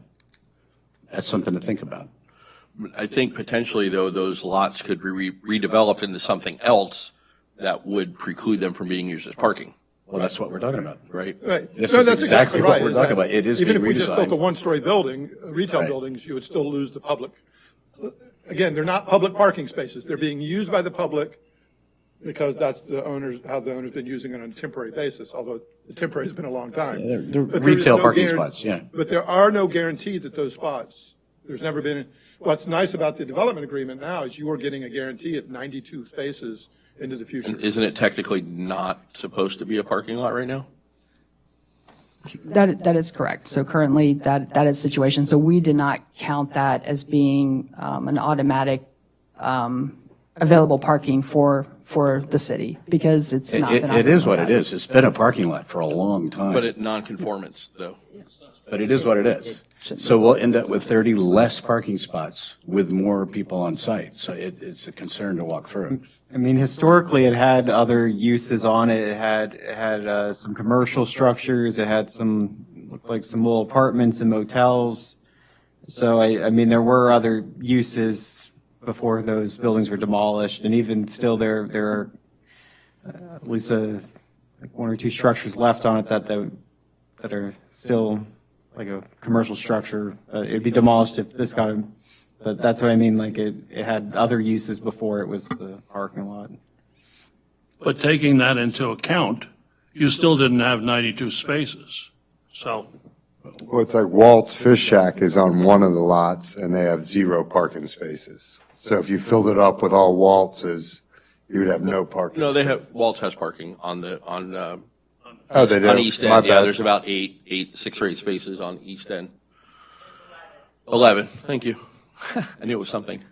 [SPEAKER 3] that's something to think about.
[SPEAKER 1] I think potentially, though, those lots could be redeveloped into something else that would preclude them from being used as parking,
[SPEAKER 3] Well, that's what we're talking about.
[SPEAKER 1] right?
[SPEAKER 7] Right.
[SPEAKER 3] This
[SPEAKER 7] No,
[SPEAKER 3] is
[SPEAKER 7] that's
[SPEAKER 3] exactly what
[SPEAKER 7] right,
[SPEAKER 3] we're
[SPEAKER 7] is
[SPEAKER 3] talking
[SPEAKER 7] that
[SPEAKER 3] about. It is
[SPEAKER 7] even if
[SPEAKER 3] being
[SPEAKER 7] we just built a
[SPEAKER 3] redesigned.
[SPEAKER 7] one-story building, retail
[SPEAKER 3] Right.
[SPEAKER 7] buildings, you would still lose the public. Again, they're not public parking spaces. They're being used by the public because that's how the owner's been using it on a temporary basis, although the temporary has been a long time.
[SPEAKER 3] Yeah, they're
[SPEAKER 7] But there is
[SPEAKER 3] retail
[SPEAKER 7] no
[SPEAKER 3] parking spots, yeah.
[SPEAKER 7] But there are no guarantee that those spots, there's never been, what's nice about the development agreement now is you are getting a guarantee of 92 spaces into the future.
[SPEAKER 1] Isn't it technically not supposed to be a parking lot right now?
[SPEAKER 13] That is correct. So currently, that is the situation. So we did not count that as being an automatic available parking for the city because it's not. been
[SPEAKER 3] It is
[SPEAKER 13] operated
[SPEAKER 3] what
[SPEAKER 13] like
[SPEAKER 3] it
[SPEAKER 13] that.
[SPEAKER 3] is. It's been a parking lot for a long time.
[SPEAKER 1] But at non-conformance, though.
[SPEAKER 3] But it is what it is. So we'll end up with 30 less parking spots with more people on site. So it's a concern to walk through.
[SPEAKER 4] I mean, historically, it had other uses on it. It had some commercial structures. It had looked like some little apartments and motels. So, I mean, there were other uses before those buildings were demolished. And even still, there are at least like one or two structures left on it that are still like a commercial structure. It'd be demolished if this got, but that's what I mean, like it had other uses before it was the parking lot.
[SPEAKER 11] But taking that into account, you still didn't have 92 spaces. So,
[SPEAKER 10] Well, it's like Walt's Fish Shack is on one of the lots, and they have 0 parking spaces. So if you filled it up with all Waltz's, you would have no parking.
[SPEAKER 1] No, they have, Walt has parking on the,
[SPEAKER 10] Oh, they do?
[SPEAKER 1] on East
[SPEAKER 10] My
[SPEAKER 1] End. Yeah,
[SPEAKER 10] bad.
[SPEAKER 1] there's about 6 or 8 spaces on East End. 11, thank you. I knew it was something.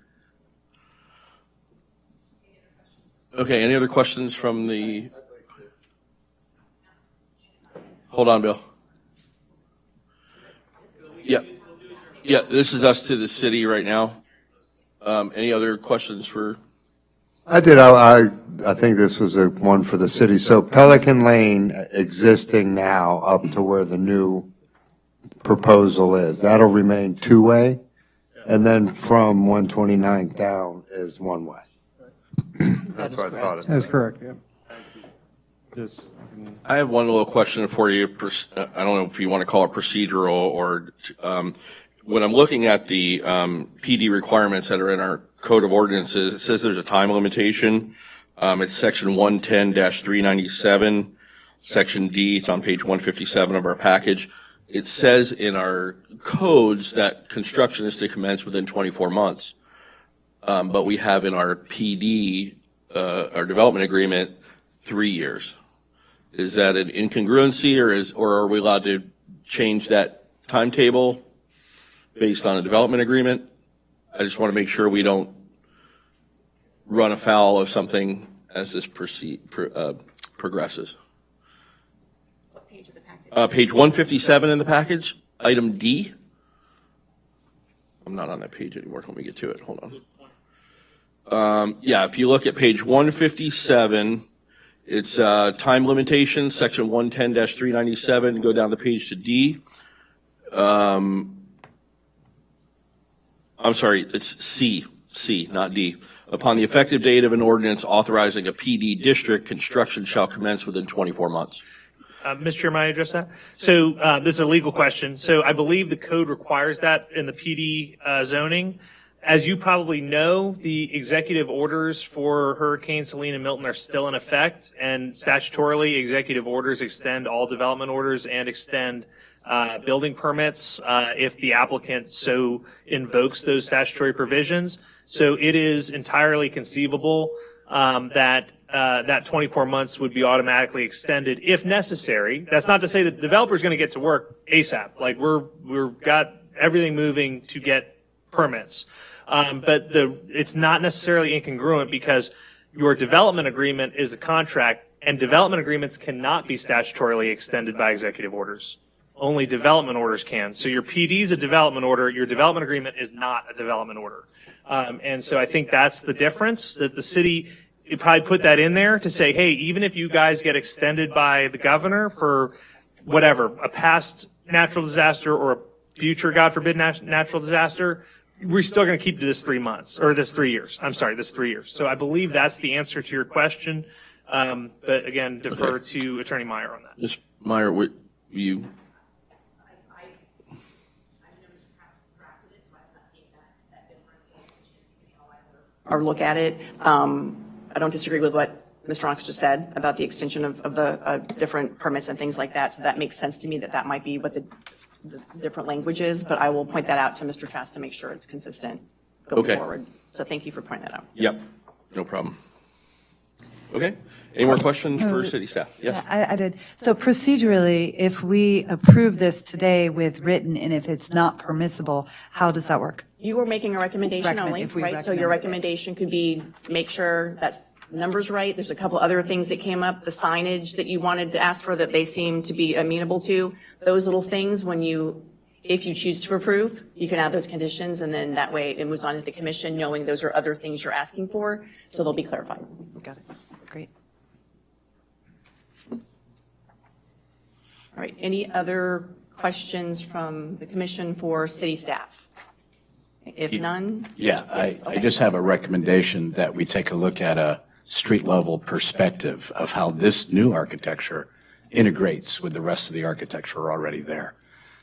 [SPEAKER 1] Okay, any other questions from the? Hold on, Bill. Yeah, this is us to the city right now. Any other questions for?
[SPEAKER 10] I did. I think this was a one for the city. So Pelican Lane existing now up to where the new proposal is, that'll remain two-way? And then from 129th down is one-way? That's what I thought it
[SPEAKER 4] That's
[SPEAKER 10] said.
[SPEAKER 4] correct, yeah. Just,
[SPEAKER 1] I have one little question for you. I don't know if you want to call it procedural or, when I'm looking at the PD requirements that are in our code of ordinances, it says there's a time limitation. It's section 110-397, section D. It's on page 157 of our package. It says in our codes that construction is to commence within 24 months. But we have in our PD, our development agreement, 3 years. Is that an incongruency, or are we allowed to change that timetable based on a development agreement? I just want to make sure we don't run afoul of something as this progresses.
[SPEAKER 5] What page of the packet?
[SPEAKER 1] Page 157 in the package, item D. I'm not on that page anymore. Let me get to it. Hold on. Yeah, if you look at page 157, it's time limitation, section 110-397. Go down the page to D. I'm sorry, it's C, not D. Upon the effective date of an ordinance authorizing a PD district, construction shall commence within 24 months.
[SPEAKER 6] Mr. Chair, may I address that? So this is a legal question. So I believe the code requires that in the PD zoning. As you probably know, the executive orders for Hurricane Helene and Milton are still in effect, and statutorily, executive orders extend all development orders and extend building permits if the applicant so invokes those statutory provisions. So it is entirely conceivable that that 24 months would be automatically extended if necessary. That's not to say that the developer is going to get to work ASAP. Like we've got everything moving to get permits. But it's not necessarily incongruent because your development agreement is a contract, and development agreements cannot be statutorily extended by executive orders. Only development orders can. So your PD is a development order. Your development agreement is not a development order. And so I think that's the difference, that the city probably put that in there to say, hey, even if you guys get extended by the governor for whatever, a past natural disaster or a future, God forbid, natural disaster, we're still going to keep to this 3 months, or this 3 years. I'm sorry, this 3 years. So I believe that's the answer to your question. But again, defer to Attorney Meyer on that.
[SPEAKER 1] Ms. Meyer, you?
[SPEAKER 5] Or look at it. I don't disagree with what Ms. Stronach just said about the extension of the different permits and things like that. So that makes sense to me that might be what the different language is, but I will point that out to Mr. Trask to make sure it's consistent going forward. So thank you for pointing that out.
[SPEAKER 1] Yep, no problem. Okay, any more questions for city staff? Yes.
[SPEAKER 9] I did. So procedurally, if we approve this today with written, and if it's not permissible, how does that work?
[SPEAKER 5] You were making a recommendation only,
[SPEAKER 9] if we
[SPEAKER 5] right? So your
[SPEAKER 9] recommend it.
[SPEAKER 5] recommendation could be make sure that number's right. There's a couple other things that came up, the signage that you wanted to ask for that they seem to be amenable to. Those little things, when you If you choose to approve, you can add those conditions, and then that way it moves on to the commission, knowing those are other things you're asking for, so they'll be clarified.
[SPEAKER 9] Got it. Great.
[SPEAKER 5] All right, any other questions from the commission for city staff? If none?
[SPEAKER 3] Yeah,
[SPEAKER 5] Yes,
[SPEAKER 3] I
[SPEAKER 5] okay.
[SPEAKER 3] just have a recommendation that we take a look at a street-level perspective of how this new architecture integrates with the rest of the architecture already there.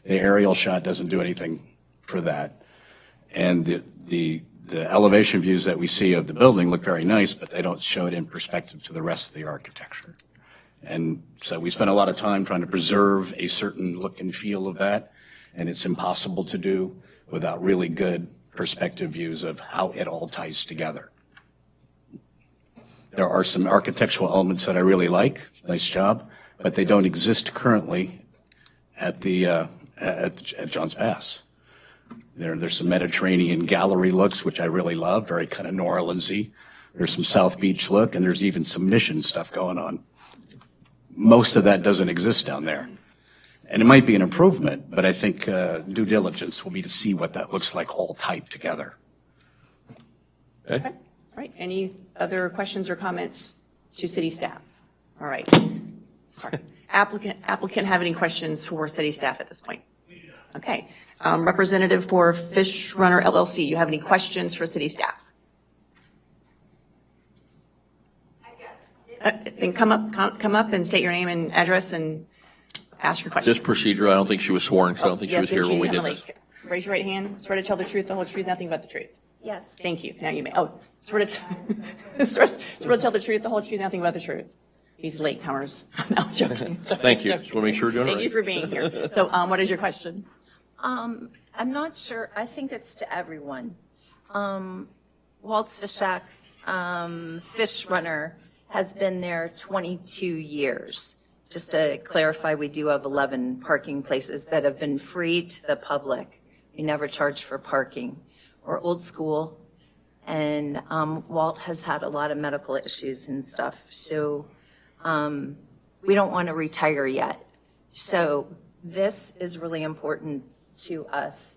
[SPEAKER 3] The aerial shot doesn't do anything for that. And the elevation views that we see of the building look very nice, but they don't show it in perspective to the rest of the architecture. And so we spent a lot of time trying to preserve a certain look and feel of that, and it's impossible to do without really good perspective views of how it all ties together. There are some architectural elements that I really like, nice job, but they don't exist currently at the at Johns Pass. There's some Mediterranean gallery looks, which I really love, very kind of New Orleans-y. There's some South Beach look, and there's even some Mission stuff going on. Most of that doesn't exist down there. And it might be an improvement, but I think due diligence will be to see what that looks like all tied together.
[SPEAKER 5] Okay, all right, any other questions or comments to city staff? All right, sorry. Applicant have any questions for city staff at this point? Okay, representative for Fish Runner LLC, you have any questions for city staff? Then come up and state your name and address and ask your question.
[SPEAKER 1] This procedure, I don't think she was sworn, so I don't think she was here when we did this.
[SPEAKER 5] Raise your right hand, swear to tell the truth, the whole truth, nothing but the truth.
[SPEAKER 14] Yes.
[SPEAKER 5] Thank you, now you may, swear to tell the truth, the whole truth, nothing but the truth. These latecomers. No, I'm joking.
[SPEAKER 1] Thank you. Just want to make sure we're doing it right.
[SPEAKER 5] Thank you for being here. So what is your question?
[SPEAKER 14] I'm not sure. I think it's to everyone. Waltz Fish Shack, Fish Runner has been there 22 years. Just to clarify, we do have 11 parking places that have been free to the public. We never charge for parking. We're old school, and Walt has had a lot of medical issues and stuff. So we don't want to retire yet. So this is really important to us.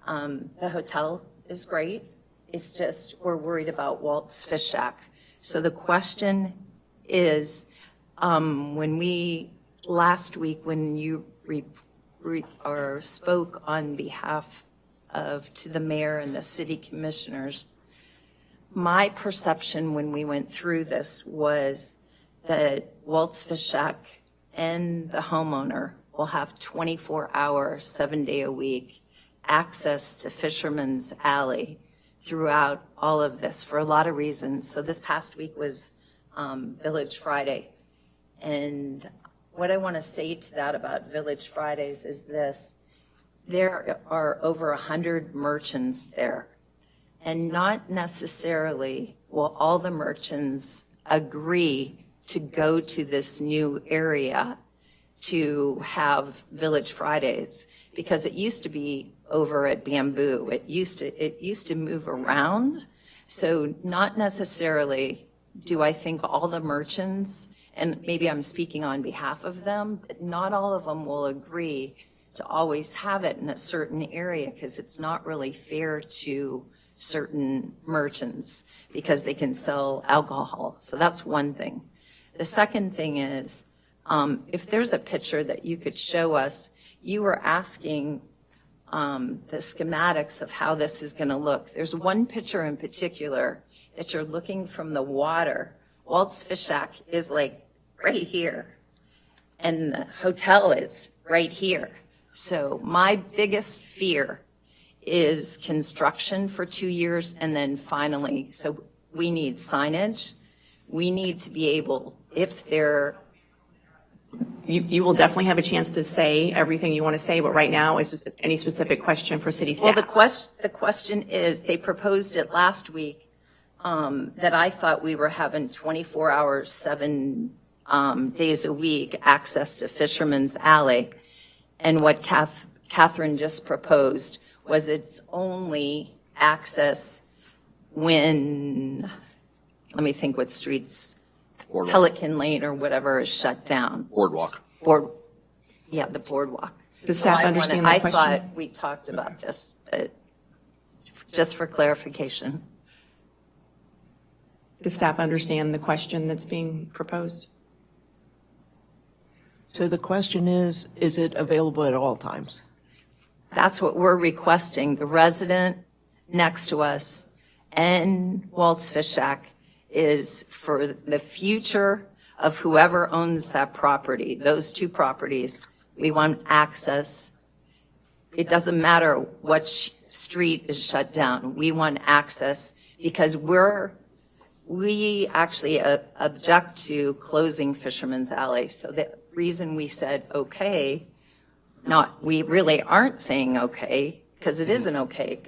[SPEAKER 14] The hotel is great. It's just we're worried about Walt's Fish Shack. So the question is, last week when you spoke on behalf to the mayor and the city commissioners, my perception when we went through this was that Walt's Fish Shack and the homeowner will have 24-hour, 7-day-a-week access to Fisherman's Alley throughout all of this for a lot of reasons. So this past week was Village Friday. And what I want to say to that about Village Fridays is this. There are over 100 merchants there. And not necessarily will all the merchants agree to go to this new area to have Village Fridays, because it used to be over at Bamboo. It used to move around. So not necessarily do I think all the merchants, and maybe I'm speaking on behalf of them, but not all of them will agree to always have it in a certain area, because it's not really fair to certain merchants because they can sell alcohol. So that's one thing. The second thing is, if there's a picture that you could show us, you were asking the schematics of how this is going to look. There's one picture in particular that you're looking from the water. Walt's Fish Shack is like right here, and the hotel is right here. So my biggest fear is construction for 2 years, and then finally, so we need signage. We need to be able, if they're
[SPEAKER 5] You will definitely have a chance to say everything you want to say, but right now is just any specific question for city staff.
[SPEAKER 14] Well, the question is, they proposed it last week, that I thought we were having 24 hours, 7 days a week access to Fisherman's Alley. And what Catherine just proposed was it's only access when, let me think what streets, Pelican Lane or whatever is shut down.
[SPEAKER 1] Boardwalk.
[SPEAKER 14] Yeah, the boardwalk.
[SPEAKER 5] Does staff understand that question?
[SPEAKER 14] I thought we talked about this, but just for clarification.
[SPEAKER 5] Does staff understand the question that's being proposed?
[SPEAKER 12] So the question is it available at all times?
[SPEAKER 14] That's what we're requesting. The resident next to us and Walt's Fish Shack is for the future of whoever owns that property, those two properties, we want access. It doesn't matter which street is shut down. We want access because we actually object to closing Fisherman's Alley. So the reason we said okay, we really aren't saying okay, because it isn't okay,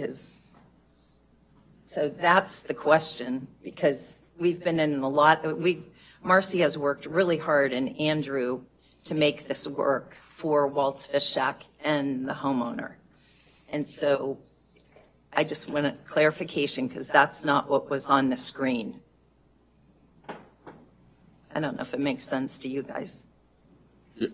[SPEAKER 14] so that's the question, because we've been in a lot, Marcy has worked really hard, and Andrew, to make this work for Walt's Fish Shack and the homeowner. And so I just want a clarification, because that's not what was on the screen. I don't know if it makes sense to you guys.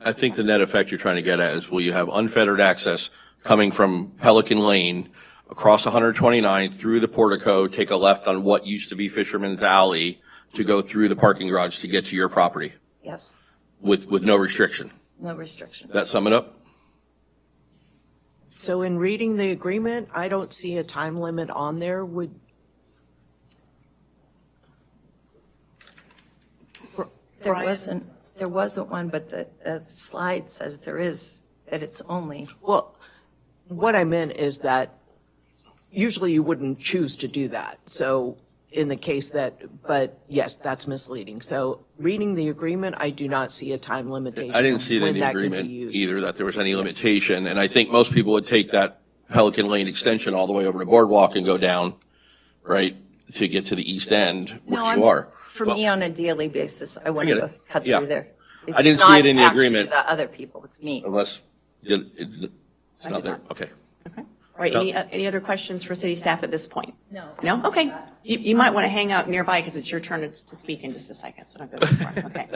[SPEAKER 1] I think the net effect you're trying to get at is, will you have unfettered access coming from Pelican Lane across 129 through the portico, take a left on what used to be Fisherman's Alley to go through the parking garage to get to your property
[SPEAKER 14] Yes,
[SPEAKER 1] with no restriction?
[SPEAKER 14] no restrictions.
[SPEAKER 1] That sum it up?
[SPEAKER 12] So in reading the agreement, I don't see a time limit on there.
[SPEAKER 14] There wasn't one, but the slide says there is, that it's only.
[SPEAKER 12] Well, what I meant is that usually you wouldn't choose to do that. So in the case but yes, that's misleading. So reading the agreement, I do not see a time limitation.
[SPEAKER 1] I didn't see it in
[SPEAKER 12] when
[SPEAKER 1] the
[SPEAKER 12] that could be
[SPEAKER 1] agreement
[SPEAKER 12] used.
[SPEAKER 1] either, that there was any limitation. And I think most people would take that Pelican Lane extension all the way over to Boardwalk and go down, right, to get to the east end where you are.
[SPEAKER 14] For me, on a daily basis, I want
[SPEAKER 1] I
[SPEAKER 14] to
[SPEAKER 1] get
[SPEAKER 14] go
[SPEAKER 1] it.
[SPEAKER 14] cut
[SPEAKER 1] Yeah.
[SPEAKER 14] through there.
[SPEAKER 1] I didn't see it in the
[SPEAKER 14] It's not
[SPEAKER 1] agreement.
[SPEAKER 14] actually the other people, it's me.
[SPEAKER 1] Unless it's not there. Okay.
[SPEAKER 5] All right,
[SPEAKER 1] So-
[SPEAKER 5] any other questions for city staff at this point?
[SPEAKER 14] No.
[SPEAKER 5] No? Okay. You might want to hang out nearby because it's your turn to speak in just a second, so don't go too far. Okay.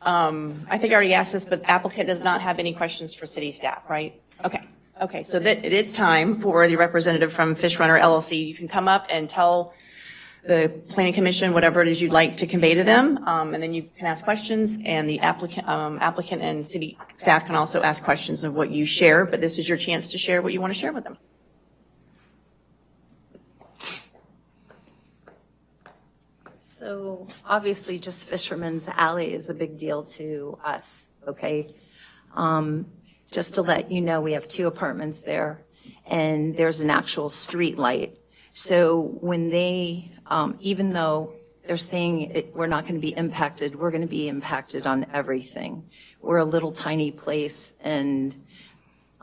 [SPEAKER 5] I think I already asked this, but the applicant does not have any questions for city staff, right? Okay. Okay, so that it is time for the representative from Fish Runner LLC. You can come up and tell the planning commission whatever it is you'd like to convey to them, and then you can ask questions, and the applicant and city staff can also ask questions of what you share, but this is your chance to share what you want to share with them.
[SPEAKER 14] So obviously, just Fisherman's Alley is a big deal to us, okay? Just to let you know, we have 2 apartments there, and there's an actual street light. So when they, even though they're saying we're not going to be impacted, we're going to be impacted on everything. We're a little tiny place, and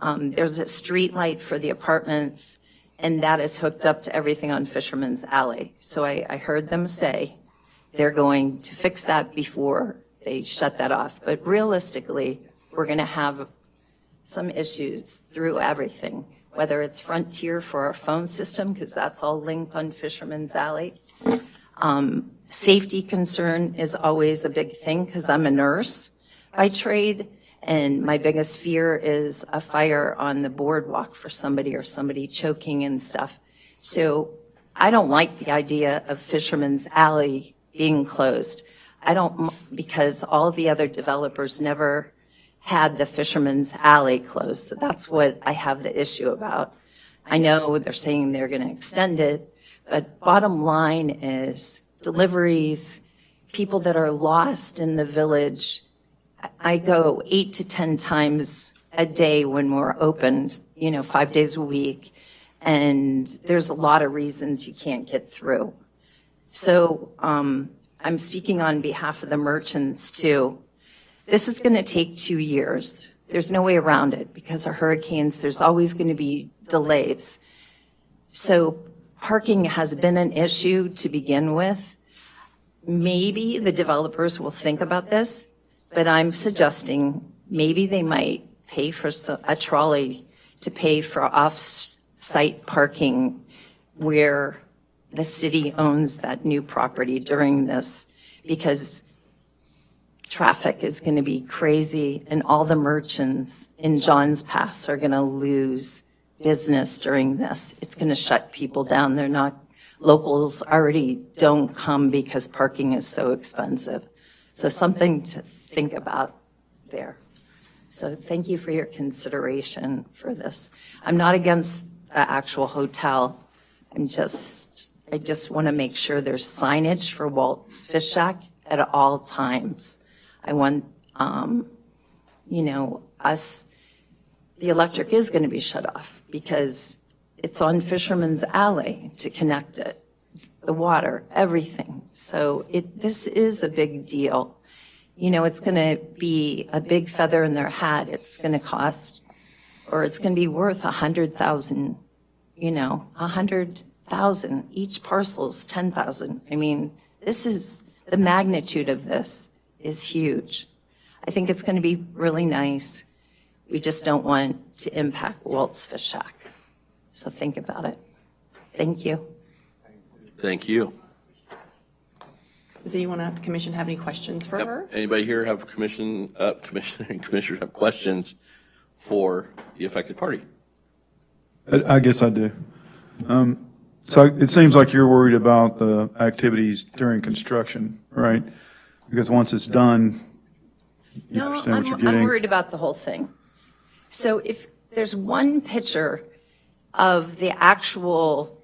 [SPEAKER 14] there's a street light for the apartments, and that is hooked up to everything on Fisherman's Alley. So I heard them say they're going to fix that before they shut that off. But realistically, we're going to have some issues through everything, whether it's Frontier for our phone system, because that's all linked on Fisherman's Alley. Safety concern is always a big thing, because I'm a nurse by trade, and my biggest fear is a fire on the boardwalk for somebody, or somebody choking and stuff. So I don't like the idea of Fisherman's Alley being closed. Because all the other developers never had the Fisherman's Alley closed. So that's what I have the issue about. I know they're saying they're going to extend it, but bottom line is deliveries, people that are lost in the village. I go 8 to 10 times a day when we're open, 5 days a week, and there's a lot of reasons you can't get through. So I'm speaking on behalf of the merchants too. This is going to take 2 years. There's no way around it because of hurricanes. There's always going to be delays. So parking has been an issue to begin with. Maybe the developers will think about this, but I'm suggesting maybe they might pay for a trolley to pay for off-site parking where the city owns that new property during this, because traffic is going to be crazy, and all the merchants in Johns Pass are going to lose business during this. It's going to shut people down. They're not, locals already don't come because parking is so expensive. So something to think about there. So thank you for your consideration for this. I'm not against the actual hotel. I just want to make sure there's signage for Walt's Fish Shack at all times. I want, the electric is going to be shut off because it's on Fisherman's Alley to connect it, the water, everything. So this is a big deal. It's going to be a big feather in their hat. It's going to cost, or it's going to be worth $100,000, $100,000. Each parcel's $10,000. I mean, the magnitude of this is huge. I think it's going to be really nice. We just don't want to impact Walt's Fish Shack. So think about it. Thank you.
[SPEAKER 1] Thank you.
[SPEAKER 5] Does anyone at the commission have any questions for her?
[SPEAKER 1] Anybody here have commissioners have questions for the affected party?
[SPEAKER 15] I guess I do. So it seems like you're worried about the activities during construction, right? Because once it's done, you
[SPEAKER 14] No,
[SPEAKER 15] understand what you're
[SPEAKER 14] I'm
[SPEAKER 15] getting.
[SPEAKER 14] worried about the whole thing. So if there's one picture of the actual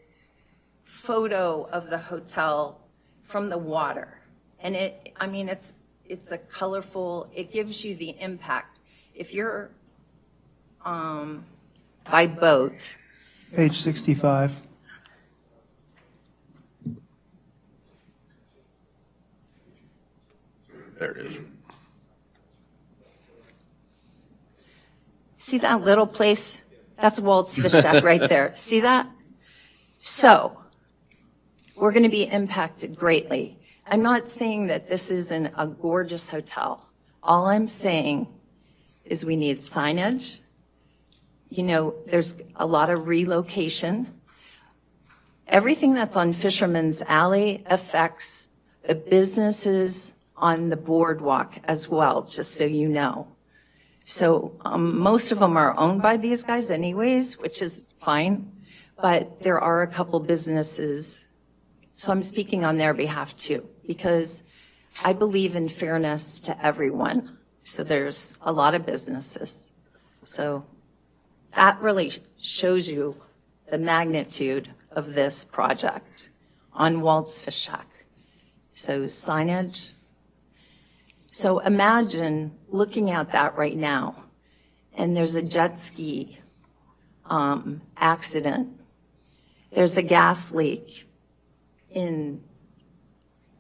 [SPEAKER 14] photo of the hotel from the water, and it's a colorful, it gives you the impact. If you're by boat,
[SPEAKER 15] Page 65.
[SPEAKER 1] There it is.
[SPEAKER 14] see that little place? That's Walt's Fish Shack right there. See that? So we're going to be impacted greatly. I'm not saying that this isn't a gorgeous hotel. All I'm saying is we need signage. There's a lot of relocation. Everything that's on Fisherman's Alley affects the businesses on the boardwalk as well, just so you know. So most of them are owned by these guys anyways, which is fine, but there are a couple businesses. So I'm speaking on their behalf too, because I believe in fairness to everyone. So there's a lot of businesses. So that really shows you the magnitude of this project on Walt's Fish Shack. So signage. So imagine looking at that right now, and there's a jet ski accident. There's a gas leak in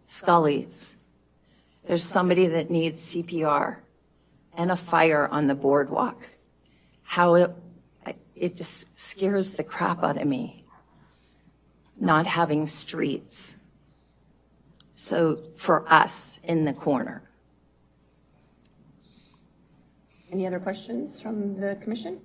[SPEAKER 14] Scully's. There's somebody that needs CPR and a fire on the boardwalk. How it just scares the crap out of me, not having streets. So for us in the corner.
[SPEAKER 5] Any other questions from the commission?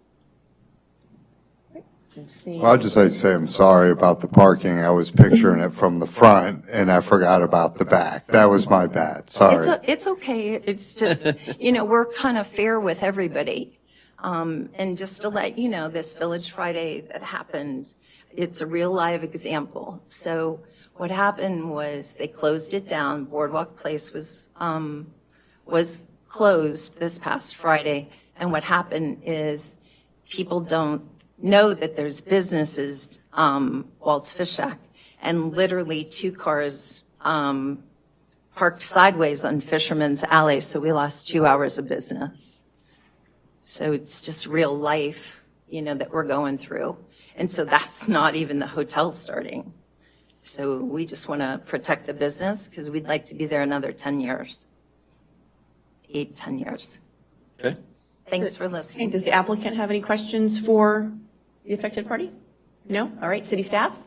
[SPEAKER 10] Well, I'd just like to say I'm sorry about the parking. I was picturing it from the front, and I forgot about the back. That was my bad. Sorry.
[SPEAKER 14] It's okay. It's just, we're kind of fair with everybody. And just to let you know, this Village Friday that happened, it's a real live example. So what happened was they closed it down. Boardwalk Place was closed this past Friday. And what happened is people don't know that there's businesses, Walt's Fish Shack, and literally 2 cars parked sideways on Fisherman's Alley. So we lost 2 hours of business. So it's just real life, that we're going through. And so that's not even the hotel starting. So we just want to protect the business because we'd like to be there another 10 years. 10 years.
[SPEAKER 1] Okay.
[SPEAKER 14] Thanks for listening.
[SPEAKER 5] Does the applicant have any questions for the affected party? No? All right, city staff?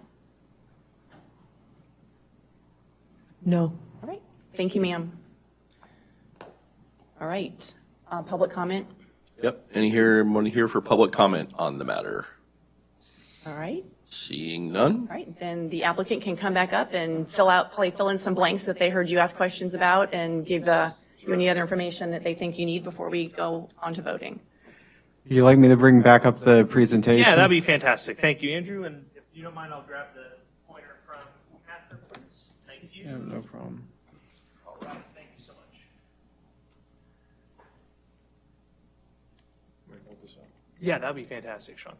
[SPEAKER 12] No.
[SPEAKER 5] All right, thank you, ma'am. All right, public comment?
[SPEAKER 1] Yep. Anyone here for public comment on the matter?
[SPEAKER 5] All right.
[SPEAKER 1] Seeing none?
[SPEAKER 5] All right, then the applicant can come back up and fill in some blanks that they heard you ask questions about and give you any other information that they think you need before we go on to voting.
[SPEAKER 4] Would you like me to bring back up the presentation?
[SPEAKER 6] Yeah, that'd be fantastic. Thank you, Andrew. And if you don't mind, I'll grab the pointer from Catherine, please. Thank you.
[SPEAKER 4] Yeah, no problem.
[SPEAKER 6] All right, thank you so much. Yeah, that'd be fantastic, Sean.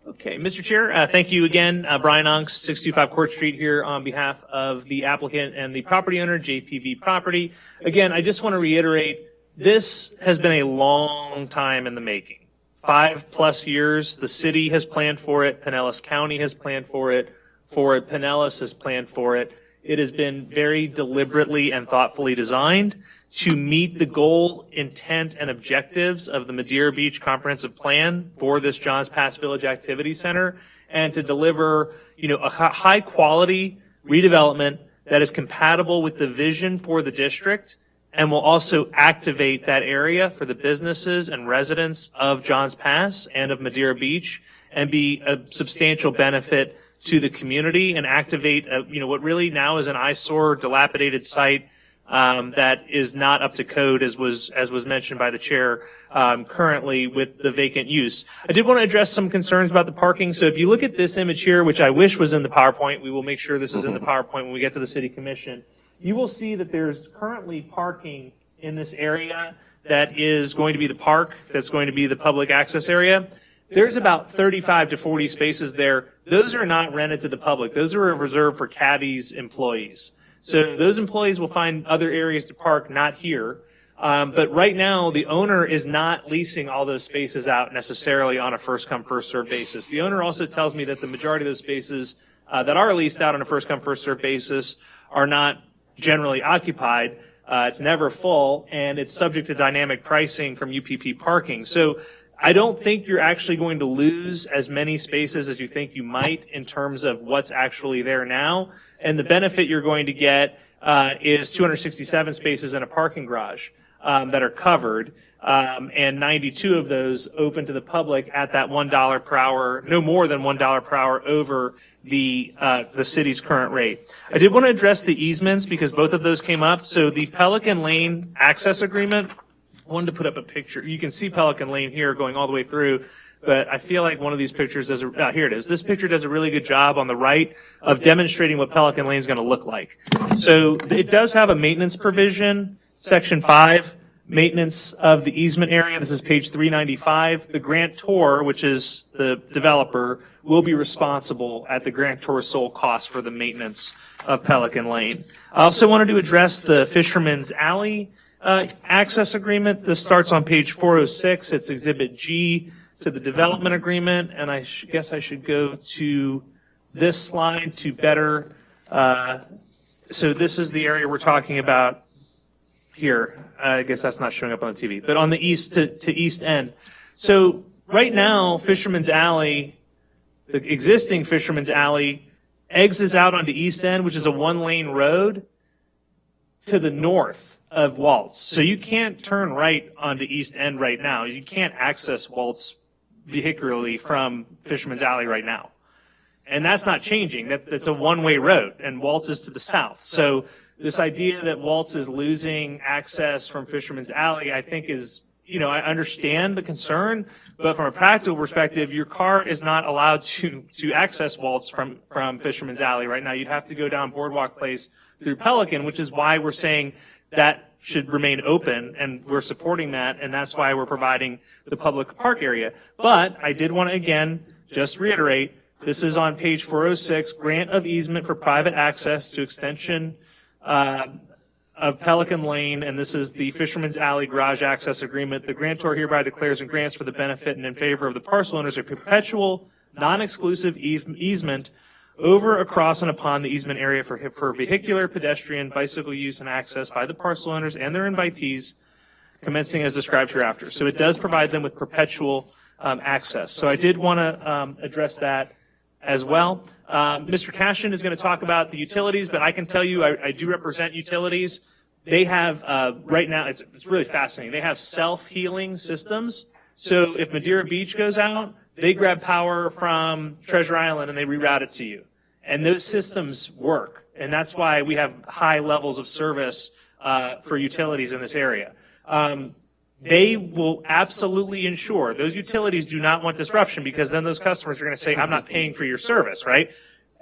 [SPEAKER 6] Okay, Mr. Chair, thank you again. Brian Unks, 625 Court Street here on behalf of the applicant and the property owner, JPV Property. Again, I just want to reiterate, this has been a long time in the making. 5+ years, the city has planned for it, Pinellas County has planned for it, Pinellas has planned for it. It has been very deliberately and thoughtfully designed to meet the goal, intent, and objectives of the Madeira Beach Comprehensive Plan for this Johns Pass Village Activity Center, and to deliver, a high quality redevelopment that is compatible with the vision for the district and will also activate that area for the businesses and residents of Johns Pass and of Madeira Beach, and be a substantial benefit to the community and activate, what really now is an eyesore, dilapidated site that is not up to code, as was mentioned by the chair, currently with the vacant use. I did want to address some concerns about the parking. So if you look at this image here, which I wish was in the PowerPoint, we will make sure this is in the PowerPoint when we get to the City Commission. You will see that there's currently parking in this area that is going to be the park, that's going to be the public access area. There's about 35 to 40 spaces there. Those are not rented to the public. Those are reserved for Caddy's employees. So those employees will find other areas to park, not here. But right now, the owner is not leasing all those spaces out necessarily on a first-come, first-served basis. The owner also tells me that the majority of those spaces that are leased out on a first-come, first-served basis are not generally occupied. It's never full, and it's subject to dynamic pricing from UPP parking. So I don't think you're actually going to lose as many spaces as you think you might in terms of what's actually there now. And the benefit you're going to get is 267 spaces in a parking garage that are covered, and 92 of those open to the public at that $1 per hour, no more than $1 per hour over the city's current rate. I did want to address the easements because both of those came up. So the Pelican Lane access agreement, I wanted to put up a picture. You can see Pelican Lane here going all the way through, but I feel like one of these pictures does here it is. This picture does a really good job on the right of demonstrating what Pelican Lane is going to look like. So it does have a maintenance provision, section 5, maintenance of the easement area. This is page 395. The grantor, which is the developer, will be responsible at the grantor's sole cost for the maintenance of Pelican Lane. I also wanted to address the Fisherman's Alley access agreement. This starts on page 406. It's Exhibit G to the development agreement, and I guess I should go to this slide to better. So this is the area we're talking about here. I guess that's not showing up on the TV, but on the east to east end. So right now, Fisherman's Alley, the existing Fisherman's Alley, exits out onto East End, which is a one-lane road to the north of Waltz. So you can't turn right onto East End right now. You can't access Waltz vehicularly from Fisherman's Alley right now. And that's not changing. That's a one-way road, and Waltz is to the south. So this idea that Waltz is losing access from Fisherman's Alley, I think is, I understand the concern, but from a practical perspective, your car is not allowed to access Waltz from Fisherman's Alley right now. You'd have to go down Boardwalk Place through Pelican, which is why we're saying that should remain open, and we're supporting that, and that's why we're providing the public park area. But I did want to, again, just reiterate, this is on page 406, grant of easement for private access to extension of Pelican Lane, and this is the Fisherman's Alley garage access agreement. The grantor hereby declares and grants for the benefit and in favor of the parcel owners a perpetual, non-exclusive easement over, across, and upon the easement area for vehicular, pedestrian, bicycle use and access by the parcel owners and their invitees, commencing as described hereafter. So it does provide them with perpetual access. So I did want to address that as well. Mr. Cashin is going to talk about the utilities, but I can tell you I do represent utilities. They have, right now, it's really fascinating. They have self-healing systems. So if Madeira Beach goes out, they grab power from Treasure Island and they reroute it to you. And those systems work. And that's why we have high levels of service for utilities in this area. They will absolutely ensure those utilities do not want disruption, because then those customers are going to say, I'm not paying for your service, right?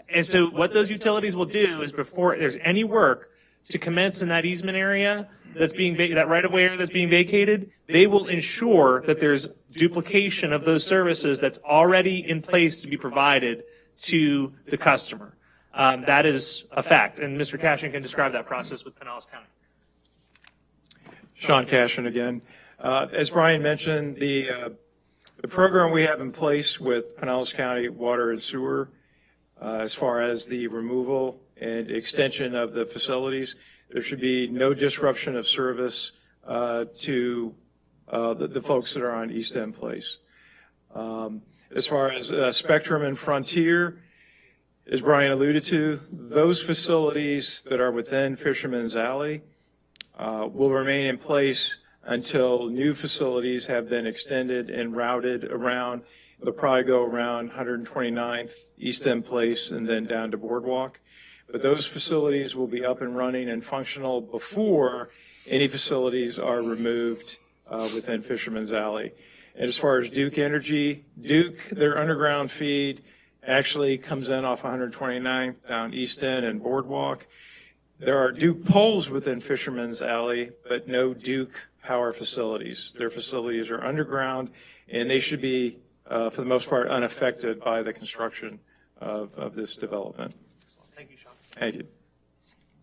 [SPEAKER 6] And so what those utilities will do is, before there's any work to commence in that easement area that's being, that right-of-way area that's being vacated, they will ensure that there's duplication of those services that's already in place to be provided to the customer. That is a fact, and Mr. Cashin can describe that process with Pinellas County.
[SPEAKER 8] Sean Cashin again. As Brian mentioned, the program we have in place with Pinellas County Water and Sewer, as far as the removal and extension of the facilities, there should be no disruption of service to the folks that are on East End Place. As far as Spectrum and Frontier, as Brian alluded to, those facilities that are within Fisherman's Alley will remain in place until new facilities have been extended and routed around. They'll probably go around 129th East End Place and then down to Boardwalk. But those facilities will be up and running and functional before any facilities are removed within Fisherman's Alley. And as far as Duke Energy, Duke, their underground feed actually comes in off 129th down East End and Boardwalk. There are Duke poles within Fisherman's Alley, but no Duke power facilities. Their facilities are underground, and they should be, for the most part, unaffected by the construction of this development.
[SPEAKER 6] Thank you, Sean.
[SPEAKER 8] Thank you.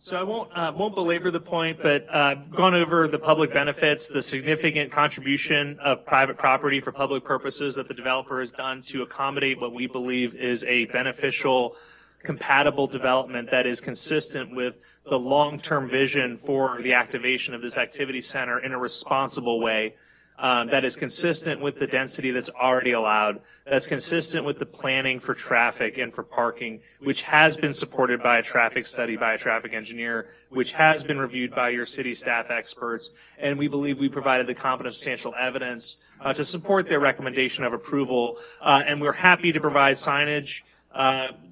[SPEAKER 6] So I won't belabor the point, but gone over the public benefits, the significant contribution of private property for public purposes that the developer has done to accommodate what we believe is a beneficial, compatible development that is consistent with the long-term vision for the activation of this activity center in a responsible way. That is consistent with the density that's already allowed, that's consistent with the planning for traffic and for parking, which has been supported by a traffic study by a traffic engineer, which has been reviewed by your city staff experts, and we believe we provided the competent substantial evidence to support their recommendation of approval, and we're happy to provide signage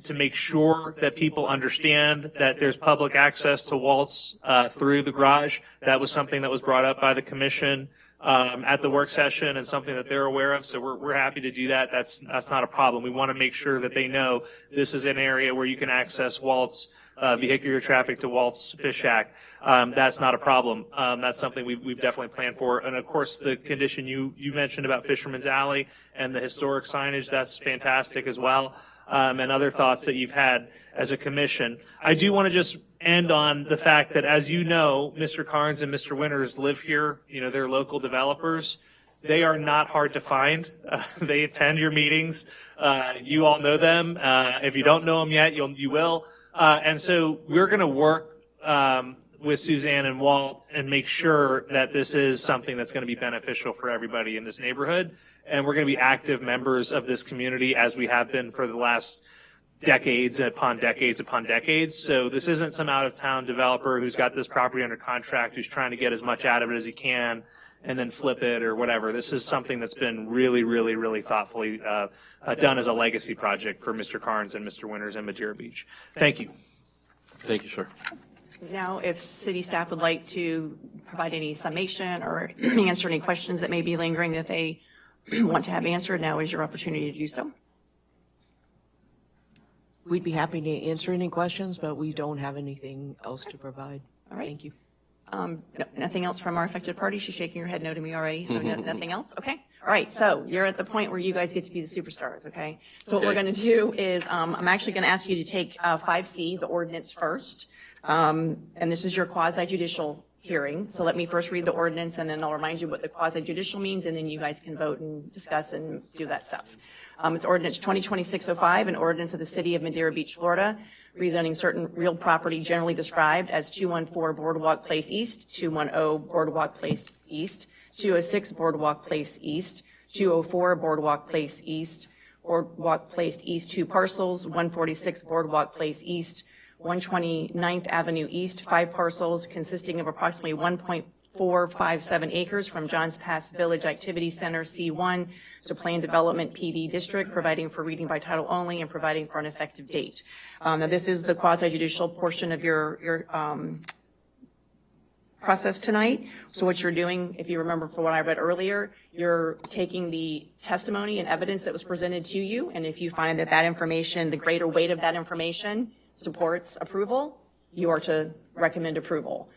[SPEAKER 6] to make sure that people understand that there's public access to Waltz through the garage. That was something that was brought up by the commission at the work session and something that they're aware of. So we're happy to do that. That's not a problem. We want to make sure that they know this is an area where you can access Waltz vehicular traffic to Waltz Fish Shack. That's not a problem. That's something we've definitely planned for. And of course, the condition you mentioned about Fisherman's Alley and the historic signage, that's fantastic as well. And other thoughts that you've had as a commission. I do want to just end on the fact that, as you know, Mr. Carnes and Mr. Winters live here. You know, they're local developers. They are not hard to find. They attend your meetings. You all know them. If you don't know them yet, you will. And so we're going to work with Suzanne and Walt and make sure that this is something that's going to be beneficial for everybody in this neighborhood. And we're going to be active members of this community, as we have been for the last decades upon decades upon decades. So this isn't some out-of-town developer who's got this property under contract, who's trying to get as much out of it as he can and then flip it or whatever. This is something that's been really, really, really thoughtfully done as a legacy project for Mr. Carnes and Mr. Winters and Madeira Beach. Thank you.
[SPEAKER 1] Thank you, sir.
[SPEAKER 5] Now, if city staff would like to provide any summation or answer any questions that may be lingering that they want to have answered, now is your opportunity to do so.
[SPEAKER 12] We'd be happy to answer any questions, but we don't have anything else to provide.
[SPEAKER 5] All right.
[SPEAKER 12] Thank you.
[SPEAKER 5] No, nothing else from our affected party? She's shaking her head no to me already, so nothing else? Okay. All right, so you're at the point where you guys get to be the superstars, okay? So what we're going to do is I'm actually going to ask you to take 5C, the ordinance, first. And this is your quasi-judicial hearing. So let me first read the ordinance, and then I'll remind you what the quasi-judicial means, and then you guys can vote and discuss and do that stuff. It's ordinance 2026-05, an ordinance of the city of Madeira Beach, Florida, rezoning certain real property generally described as 214 Boardwalk Place East, 210 Boardwalk Place East, 206 Boardwalk Place East, 204 Boardwalk Place East, Boardwalk Place East 2 parcels, 146 Boardwalk Place East, 129th Avenue East, 5 parcels consisting of approximately 1.457 acres from Johns Pass Village Activity Center C1 to Planned Development PD District, providing for reading by title only and providing for an effective date. Now, this is the quasi-judicial portion of your process tonight. So what you're doing, if you remember from what I read earlier, you're taking the testimony and evidence that was presented to you, and if you find that that information, the greater weight of that information supports approval, you are to recommend approval.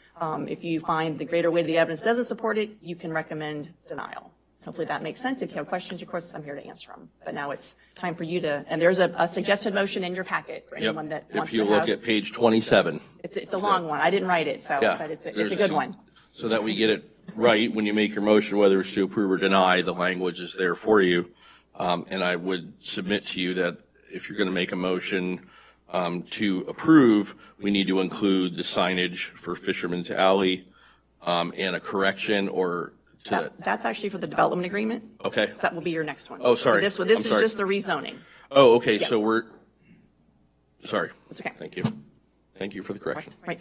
[SPEAKER 5] If you find the greater weight of the evidence doesn't support it, you can recommend denial. Hopefully that makes sense. If you have questions, of course, I'm here to answer them. But now it's time for you to, and there's a suggested motion in your packet for anyone that wants
[SPEAKER 1] If you
[SPEAKER 5] to
[SPEAKER 1] look
[SPEAKER 5] have.
[SPEAKER 1] at page 27.
[SPEAKER 5] It's a long one. I didn't write it, so,
[SPEAKER 1] Yeah,
[SPEAKER 5] but it's
[SPEAKER 1] there's
[SPEAKER 5] a good
[SPEAKER 1] some-
[SPEAKER 5] one.
[SPEAKER 1] So that we get it right, when you make your motion, whether it's to approve or deny, the language is there for you. And I would submit to you that if you're going to make a motion to approve, we need to include the signage for Fisherman's Alley and a correction or to that.
[SPEAKER 5] That's actually for the development agreement.
[SPEAKER 1] Okay.
[SPEAKER 5] So that will be your next one.
[SPEAKER 1] Oh, sorry.
[SPEAKER 5] This
[SPEAKER 1] I'm
[SPEAKER 5] is
[SPEAKER 1] sorry.
[SPEAKER 5] just the rezoning.
[SPEAKER 1] Oh, okay,
[SPEAKER 5] Yeah.
[SPEAKER 1] so we're, sorry.
[SPEAKER 5] It's okay.
[SPEAKER 1] Thank you. Thank you for the correction.
[SPEAKER 5] Right.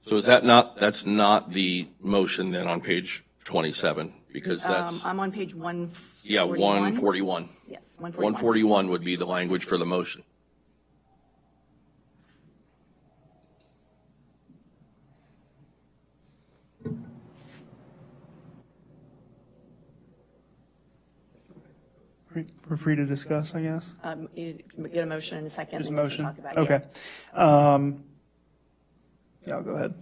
[SPEAKER 1] So is that not, that's not the motion then on page 27? Because that's,
[SPEAKER 5] I'm on page 141.
[SPEAKER 1] yeah, 141.
[SPEAKER 5] Yes, 141.
[SPEAKER 1] 141 would be the language for the motion.
[SPEAKER 16] We're free to discuss, I guess.
[SPEAKER 5] You get a motion in a second.
[SPEAKER 16] There's a
[SPEAKER 5] then we
[SPEAKER 16] motion.
[SPEAKER 5] can talk about it.
[SPEAKER 16] Okay. Yeah, I'll go ahead.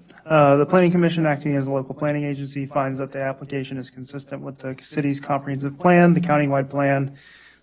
[SPEAKER 16] The Planning Commission, acting as a local planning agency, finds that the application is consistent with the city's comprehensive plan, the countywide plan,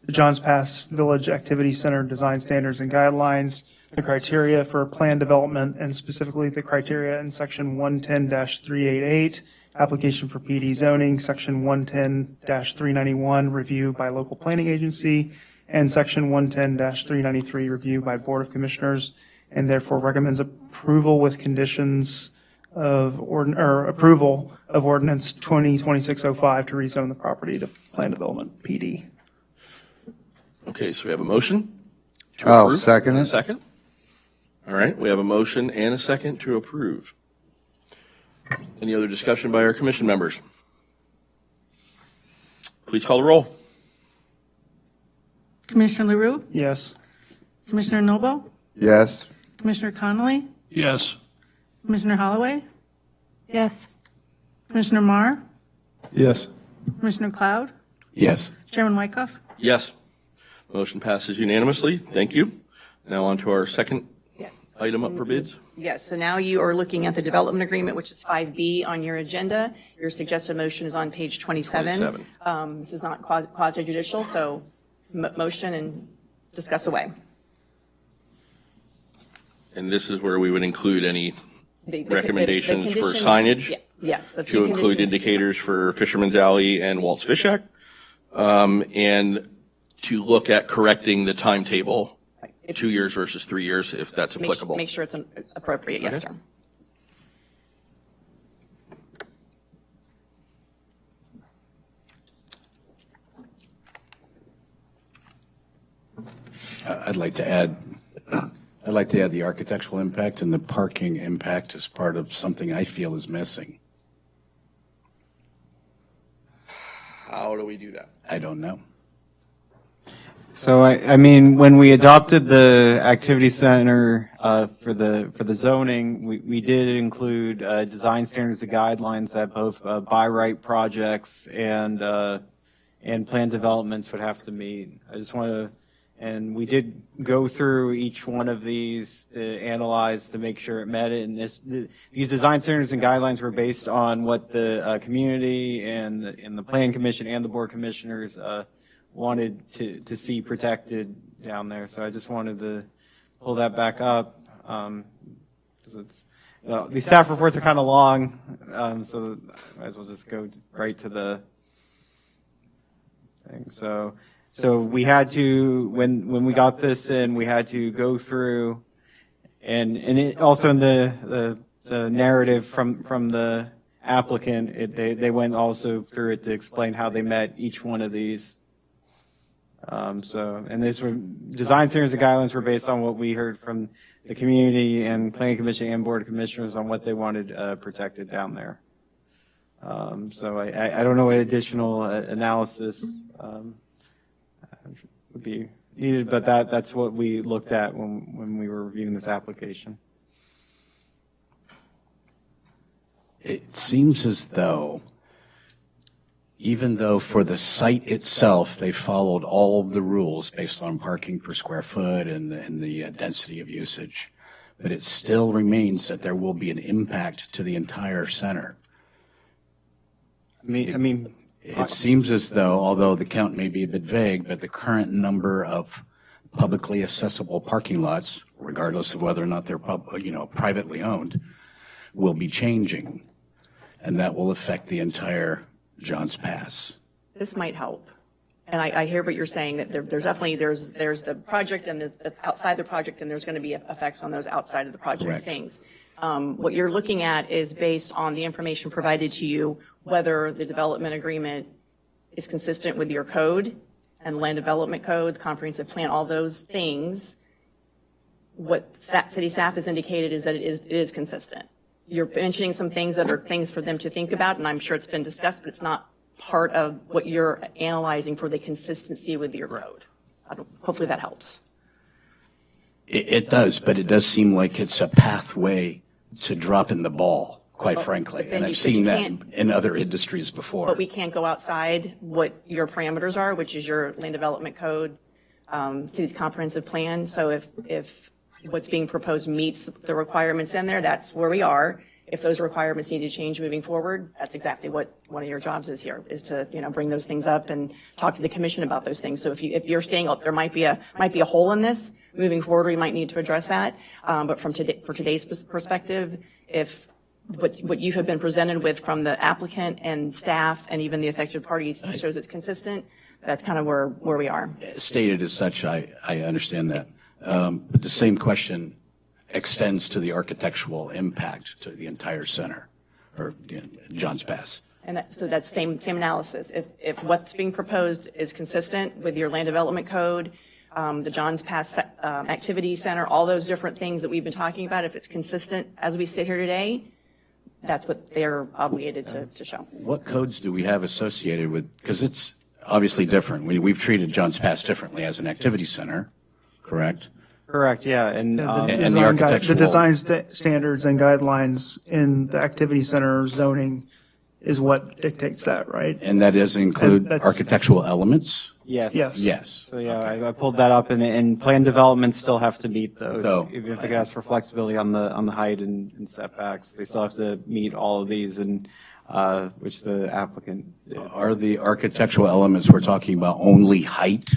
[SPEAKER 16] the Johns Pass Village Activity Center design standards and guidelines, the criteria for plan development, and specifically the criteria in section 110-388, application for PD zoning, section 110-391, review by local planning agency, and section 110-393, review by Board of Commissioners, and therefore recommends approval with conditions of, approval of ordinance 2026-05 to rezone the property to plan development, PD.
[SPEAKER 1] Okay, so we have a motion? to
[SPEAKER 10] I'll
[SPEAKER 1] approve
[SPEAKER 10] second
[SPEAKER 1] and a
[SPEAKER 10] it.
[SPEAKER 1] second? All right, we have a motion and a second to approve. Any other discussion by our commission members? Please call the roll.
[SPEAKER 2] Commissioner LaRue?
[SPEAKER 16] Yes.
[SPEAKER 2] Commissioner Noble?
[SPEAKER 10] Yes.
[SPEAKER 2] Commissioner Connolly?
[SPEAKER 11] Yes.
[SPEAKER 2] Commissioner Holloway?
[SPEAKER 9] Yes.
[SPEAKER 2] Commissioner Marr?
[SPEAKER 15] Yes.
[SPEAKER 2] Commissioner Cloud?
[SPEAKER 3] Yes.
[SPEAKER 2] Chairman Wyckoff?
[SPEAKER 1] Yes. Motion passes unanimously. Thank you. Now on to our second
[SPEAKER 5] Yes.
[SPEAKER 1] item up for bids.
[SPEAKER 5] Yes, so now you are looking at the development agreement, which is 5B on your agenda. Your suggested motion is on page 27.
[SPEAKER 1] 27.
[SPEAKER 5] This is not quasi judicial, so motion and discuss away.
[SPEAKER 1] And this is where we would include any
[SPEAKER 5] The
[SPEAKER 1] recommendations for
[SPEAKER 5] conditions-
[SPEAKER 1] signage?
[SPEAKER 5] yeah, Yes. the
[SPEAKER 1] to
[SPEAKER 5] two
[SPEAKER 1] include
[SPEAKER 5] conditions.
[SPEAKER 1] indicators for Fisherman's Alley and Waltz Fish Shack, and to look at correcting the timetable, 2 years versus 3 years, if that's applicable.
[SPEAKER 5] Make sure it's appropriate, yes,
[SPEAKER 1] Okay.
[SPEAKER 5] sir.
[SPEAKER 3] I'd like to add the architectural impact and the parking impact as part of something I feel is missing.
[SPEAKER 1] How do we do that?
[SPEAKER 3] I don't know.
[SPEAKER 4] So I mean, when we adopted the activity center for the zoning, we did include design standards and guidelines that both by right projects and plan developments would have to meet. I just want to, and we did go through each one of these to analyze to make sure it met it. And these design standards and guidelines were based on what the community and the Plan Commission and the Board of Commissioners wanted to see protected down there. So I just wanted to pull that back up, because it's, these staff reports are kind of long, so I might as well just go right to the thing. So we had to, when we got this in, we had to go through, and it also in the narrative from the applicant, they went also through it to explain how they met each one of these. And these were, design standards and guidelines were based on what we heard from the community and Planning Commission and Board of Commissioners on what they wanted protected down there. So I don't know what additional analysis would be needed, but that's what we looked at when we were reviewing this application.
[SPEAKER 3] It seems as though, even though for the site itself, they followed all of the rules based on parking per square foot and the density of usage, but it still remains that there will be an impact to the entire center. It seems as though, although the count may be a bit vague, but the current number of publicly accessible parking lots, regardless of whether or not they're privately owned, will be changing, and that will affect the entire Johns Pass.
[SPEAKER 5] This might help. And I hear what you're saying, that there's definitely, there's the project and the outside the project, and there's going to be effects on those outside of the project
[SPEAKER 3] Correct.
[SPEAKER 5] things. What you're looking at is based on the information provided to you, whether the development agreement is consistent with your code and land development code, comprehensive plan, all those things. What city staff has indicated is that it is consistent. You're mentioning some things that are things for them to think about, and I'm sure it's been discussed, but it's not part of what you're analyzing for the consistency with your code. Hopefully that helps.
[SPEAKER 3] It does, but it does seem like it's a pathway to dropping the ball, quite frankly.
[SPEAKER 5] but then
[SPEAKER 3] And
[SPEAKER 5] you-
[SPEAKER 3] I've
[SPEAKER 5] but you
[SPEAKER 3] seen that
[SPEAKER 5] can't-
[SPEAKER 3] in other industries before.
[SPEAKER 5] But we can't go outside what your parameters are, which is your land development code, city's comprehensive plan. So if what's being proposed meets the requirements in there, that's where we are. If those requirements need to change moving forward, that's exactly what one of your jobs is here, is to, bring those things up and talk to the commission about those things. So if you're saying, oh, there might be a hole in this, moving forward, we might need to address that. But for today's perspective, if what you have been presented with from the applicant and staff and even the affected parties shows it's consistent, that's kind of where we are.
[SPEAKER 3] Stated as such, I understand that. But the same question extends to the architectural impact to the entire center, or Johns Pass.
[SPEAKER 5] And so that's same analysis. If what's being proposed is consistent with your land development code, the Johns Pass Activity Center, all those different things that we've been talking about, if it's consistent as we sit here today, that's what they're obligated to show.
[SPEAKER 3] What codes do we have associated with, because it's obviously different. We've treated Johns Pass differently as an activity center, correct?
[SPEAKER 4] Correct, yeah, and
[SPEAKER 3] And the architectural.
[SPEAKER 16] The design standards and guidelines in the activity center zoning is what dictates that, right?
[SPEAKER 3] And that does include
[SPEAKER 16] That's-
[SPEAKER 3] architectural elements?
[SPEAKER 4] yes.
[SPEAKER 16] Yes.
[SPEAKER 3] Yes.
[SPEAKER 4] So, yeah, I pulled that up, and plan developments still have to meet those.
[SPEAKER 3] So-
[SPEAKER 4] Even if they ask for flexibility on the height and setbacks, they still have to meet all of these, and, which the applicant did.
[SPEAKER 3] Are the architectural elements we're talking about only height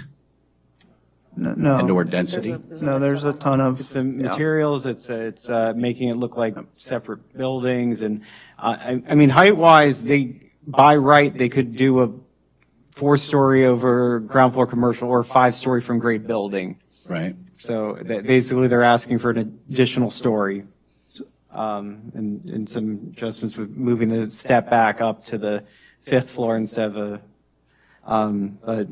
[SPEAKER 16] No,
[SPEAKER 3] and/or density?
[SPEAKER 16] no, there's a ton of.
[SPEAKER 4] It's the materials, it's making it look like separate buildings, and, I mean, height-wise, by right, they could do a 4-story over ground floor commercial or 5-story from grade building.
[SPEAKER 3] Right.
[SPEAKER 4] So that basically, they're asking for an additional story, and some adjustments with moving the step back up to the 5th floor instead of but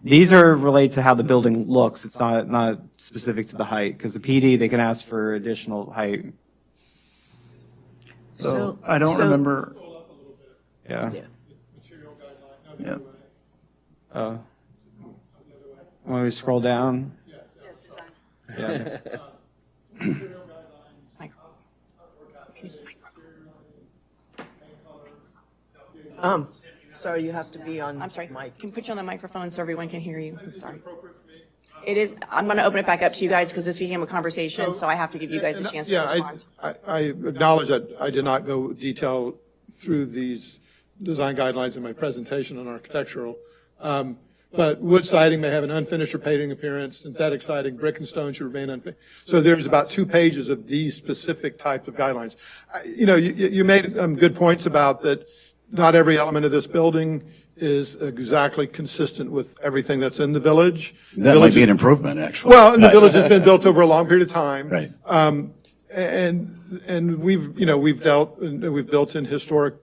[SPEAKER 4] these are related to how the building looks. It's not specific to the height, because the PD, they can ask for additional height.
[SPEAKER 16] So I don't remember.
[SPEAKER 4] Yeah.
[SPEAKER 16] Yeah.
[SPEAKER 4] When we scroll down? Yeah.
[SPEAKER 12] Sorry, you have to be on.
[SPEAKER 5] I'm sorry,
[SPEAKER 12] mic.
[SPEAKER 5] can we put you on the microphone so everyone can hear you? I'm sorry. It is, I'm going to open it back up to you guys because this became a conversation, so I have to give you guys a chance to respond.
[SPEAKER 7] I acknowledge that I did not go detail through these design guidelines in my presentation on architectural. But wood siding may have an unfinished or painting appearance, synthetic siding, brick and stone should remain unfinished. So there's about 2 pages of these specific types of guidelines. You made good points about that not every element of this building is exactly consistent with everything that's in the village.
[SPEAKER 3] That might be an improvement, actually.
[SPEAKER 7] Well, and the village has been built over a long period of time.
[SPEAKER 3] Right.
[SPEAKER 7] And we've built in historic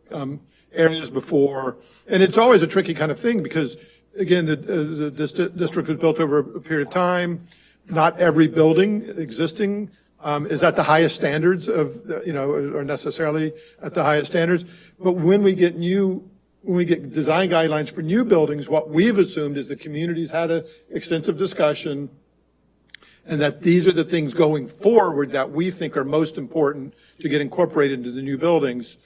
[SPEAKER 7] areas before, and it's always a tricky kind of thing because, again, the district was built over a period of time. Not every building existing is at the highest standards or necessarily at the highest standards. But when we get design guidelines for new buildings, what we've assumed is the community's had an extensive discussion, and that these are the things going forward that we think are most important to get incorporated into the new buildings.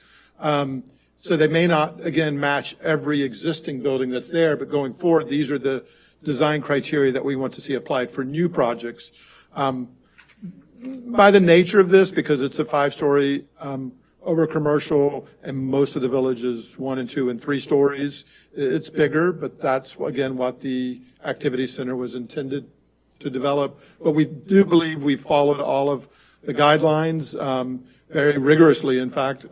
[SPEAKER 7] So they may not, again, match every existing building that's there, but going forward, these are the design criteria that we want to see applied for new projects. By the nature of this, because it's a 5-story over commercial, and most of the village is 1 and 2 and 3 stories, it's bigger, but that's, again, what the activity center was intended to develop. But we do believe we followed all of the guidelines very rigorously, in fact.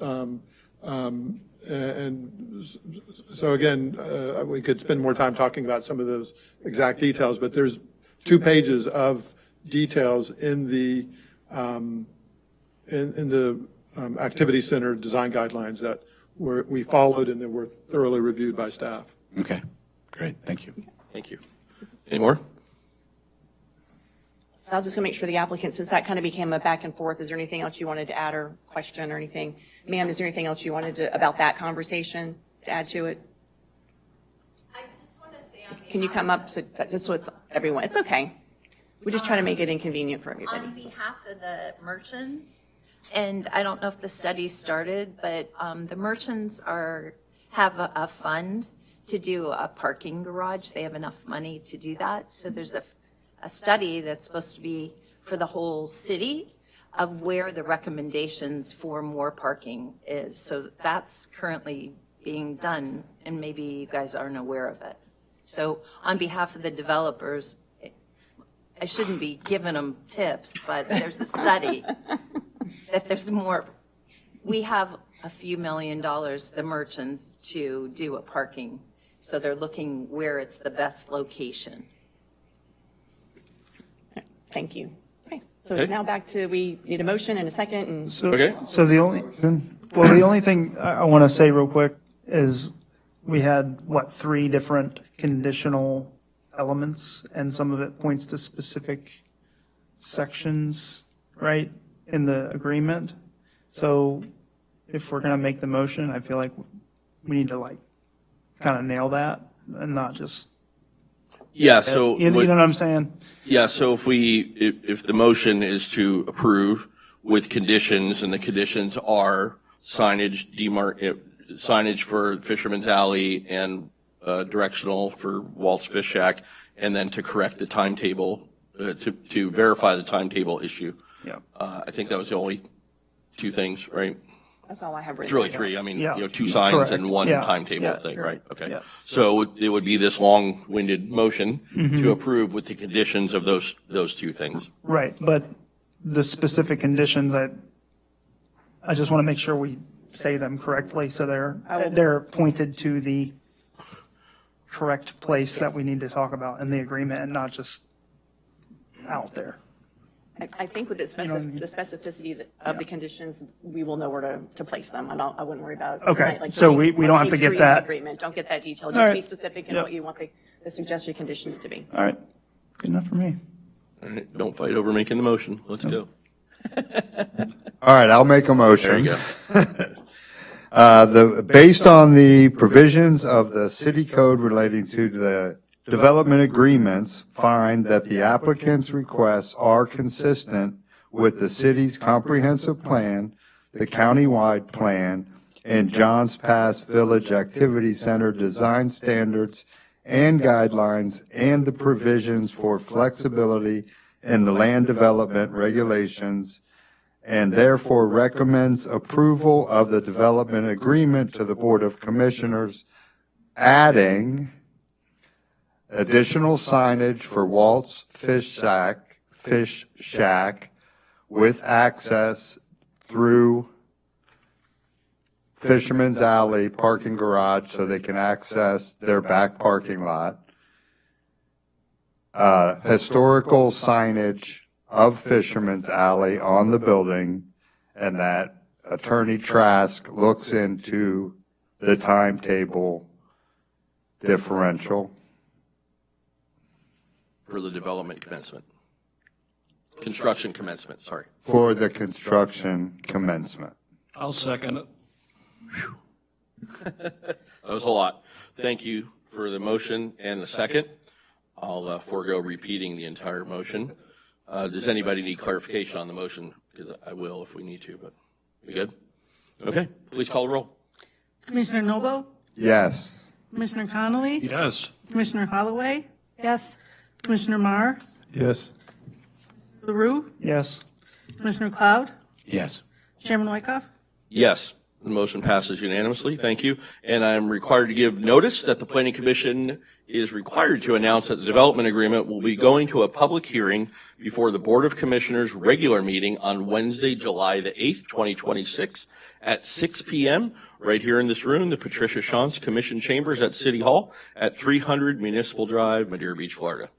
[SPEAKER 7] And so again, we could spend more time talking about some of those exact details, but there's 2 pages of details in the activity center design guidelines that we followed and that were thoroughly reviewed by staff.
[SPEAKER 3] Okay, great, thank you.
[SPEAKER 1] Thank you. Any more?
[SPEAKER 5] I was just going to make sure the applicant, since that kind of became a back and forth, is there anything else you wanted to add or question or anything? Ma'am, is there anything else you wanted to, about that conversation, to add to it?
[SPEAKER 14] I just want to say
[SPEAKER 5] Can you come up, just so it's everyone, it's okay. We just try to make it inconvenient for everybody.
[SPEAKER 14] on behalf of the merchants, and I don't know if the study started, but the merchants have a fund to do a parking garage. They have enough money to do that. So there's a study that's supposed to be for the whole city of where the recommendations for more parking is. So that's currently being done, and maybe you guys aren't aware of it. So on behalf of the developers, I shouldn't be giving them tips, but there's a study that there's more. We have a few $1 million, the merchants, to do a parking. So they're looking where it's the best location.
[SPEAKER 5] Thank you. Okay, so it's now back to, we need a motion and a second, and
[SPEAKER 16] So the only thing I want to say real quick is we had, 3 different conditional elements, and some of it points to specific sections, right, in the agreement. So if we're going to make the motion, I feel like we need to kind of nail that and not just.
[SPEAKER 1] Yeah, so.
[SPEAKER 16] You know what I'm saying?
[SPEAKER 1] Yeah, so if the motion is to approve with conditions, and the conditions are signage, signage for Fisherman's Alley and directional for Walt's Fish Shack, and then to correct the timetable, to verify the timetable issue.
[SPEAKER 16] Yeah.
[SPEAKER 1] I think that was the only 2 things, right?
[SPEAKER 5] that's all I have
[SPEAKER 1] It's
[SPEAKER 5] written.
[SPEAKER 1] really
[SPEAKER 5] down.
[SPEAKER 1] 3. I mean,
[SPEAKER 16] Yeah.
[SPEAKER 1] 2 signs
[SPEAKER 16] Correct.
[SPEAKER 1] and 1
[SPEAKER 16] Yeah.
[SPEAKER 1] timetable
[SPEAKER 16] Yeah.
[SPEAKER 1] thing, right? Okay.
[SPEAKER 16] Yeah.
[SPEAKER 1] So it would be this long-winded motion
[SPEAKER 16] Mm-hmm.
[SPEAKER 1] to approve with the conditions of those 2 things.
[SPEAKER 16] Right, but the specific conditions, I just want to make sure we say them correctly, so they're pointed to the correct place that we need to talk about in the agreement, and not just out there.
[SPEAKER 5] I think with the
[SPEAKER 16] know what I mean?
[SPEAKER 5] the specificity of the conditions, we will know where to place them. I wouldn't worry about it
[SPEAKER 16] Okay,
[SPEAKER 5] tonight. Like,
[SPEAKER 16] so
[SPEAKER 5] we
[SPEAKER 16] we don't have to
[SPEAKER 5] page
[SPEAKER 16] get
[SPEAKER 5] 3 of the
[SPEAKER 16] that.
[SPEAKER 5] agreement. Don't get that detail.
[SPEAKER 16] All
[SPEAKER 5] Just
[SPEAKER 16] right.
[SPEAKER 5] be specific in
[SPEAKER 16] Yep.
[SPEAKER 5] what you want the suggested conditions to be.
[SPEAKER 16] All right, good enough for me.
[SPEAKER 1] All right, don't fight over making the motion. Let's go.
[SPEAKER 10] All right, I'll make a motion.
[SPEAKER 1] There you go.
[SPEAKER 10] Based on the provisions of the city code relating to the development agreements, find that the applicant's requests are consistent with the city's comprehensive plan, the countywide plan, and Johns Pass Village Activity Center design standards and guidelines, and the provisions for flexibility in the land development regulations, and therefore recommends approval of the development agreement to the Board of Commissioners, adding additional signage for Walt's Fish Shack with access through Fisherman's Alley parking garage so they can access their back parking lot. Historical signage of Fisherman's Alley on the building, and that Attorney Trask looks into the timetable differential.
[SPEAKER 1] For the development commencement. Construction commencement, sorry.
[SPEAKER 10] For the construction commencement.
[SPEAKER 11] I'll second it.
[SPEAKER 1] That was a lot. Thank you for the motion and the second. I'll forego repeating the entire motion. Does anybody need clarification on the motion? Because I will if we need to, but we good? Okay, please call the roll.
[SPEAKER 2] Commissioner Noble,
[SPEAKER 10] Yes.
[SPEAKER 2] Commissioner Connolly,
[SPEAKER 11] Yes.
[SPEAKER 2] Commissioner Holloway,
[SPEAKER 9] Yes.
[SPEAKER 2] Commissioner Marr,
[SPEAKER 15] Yes.
[SPEAKER 2] LaRue,
[SPEAKER 16] Yes.
[SPEAKER 2] Commissioner Cloud,
[SPEAKER 3] Yes.
[SPEAKER 2] Chairman Wyckoff.
[SPEAKER 1] Yes, the motion passes unanimously. Thank you. And I'm required to give notice that the Planning Commission is required to announce that the development agreement will be going to a public hearing before the Board of Commissioners' regular meeting on Wednesday, July the 8th, 2026 at 6 p.m. right here in this room, the Patricia Shantz Commission Chambers at City Hall at 300 Municipal Drive, Madeira Beach, Florida.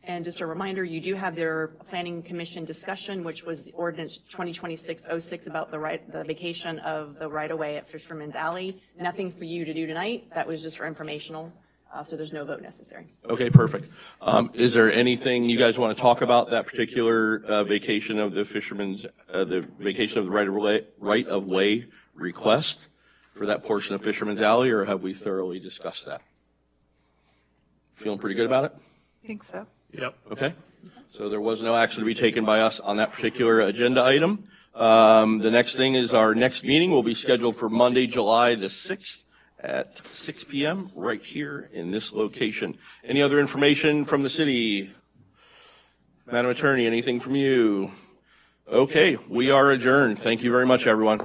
[SPEAKER 5] And just a reminder, you do have their planning commission discussion, which was the ordinance 2026-06 about the vacation of the right-of-way at Fisherman's Alley. Nothing for you to do tonight. That was just for informational, so there's no vote necessary.
[SPEAKER 1] Okay, perfect. Is there anything you guys want to talk about that particular vacation of the Fisherman's, the vacation of the right-of-way request for that portion of Fisherman's Alley, or have we thoroughly discussed that? Feeling pretty good about it?
[SPEAKER 9] I think so.
[SPEAKER 11] Yep.
[SPEAKER 1] Okay. So there was no action to be taken by us on that particular agenda item. The next thing is our next meeting will be scheduled for Monday, July the 6th at 6 p.m. right here in this location. Any other information from the city? Madam Attorney, anything from you? Okay, we are adjourned. Thank you very much, everyone.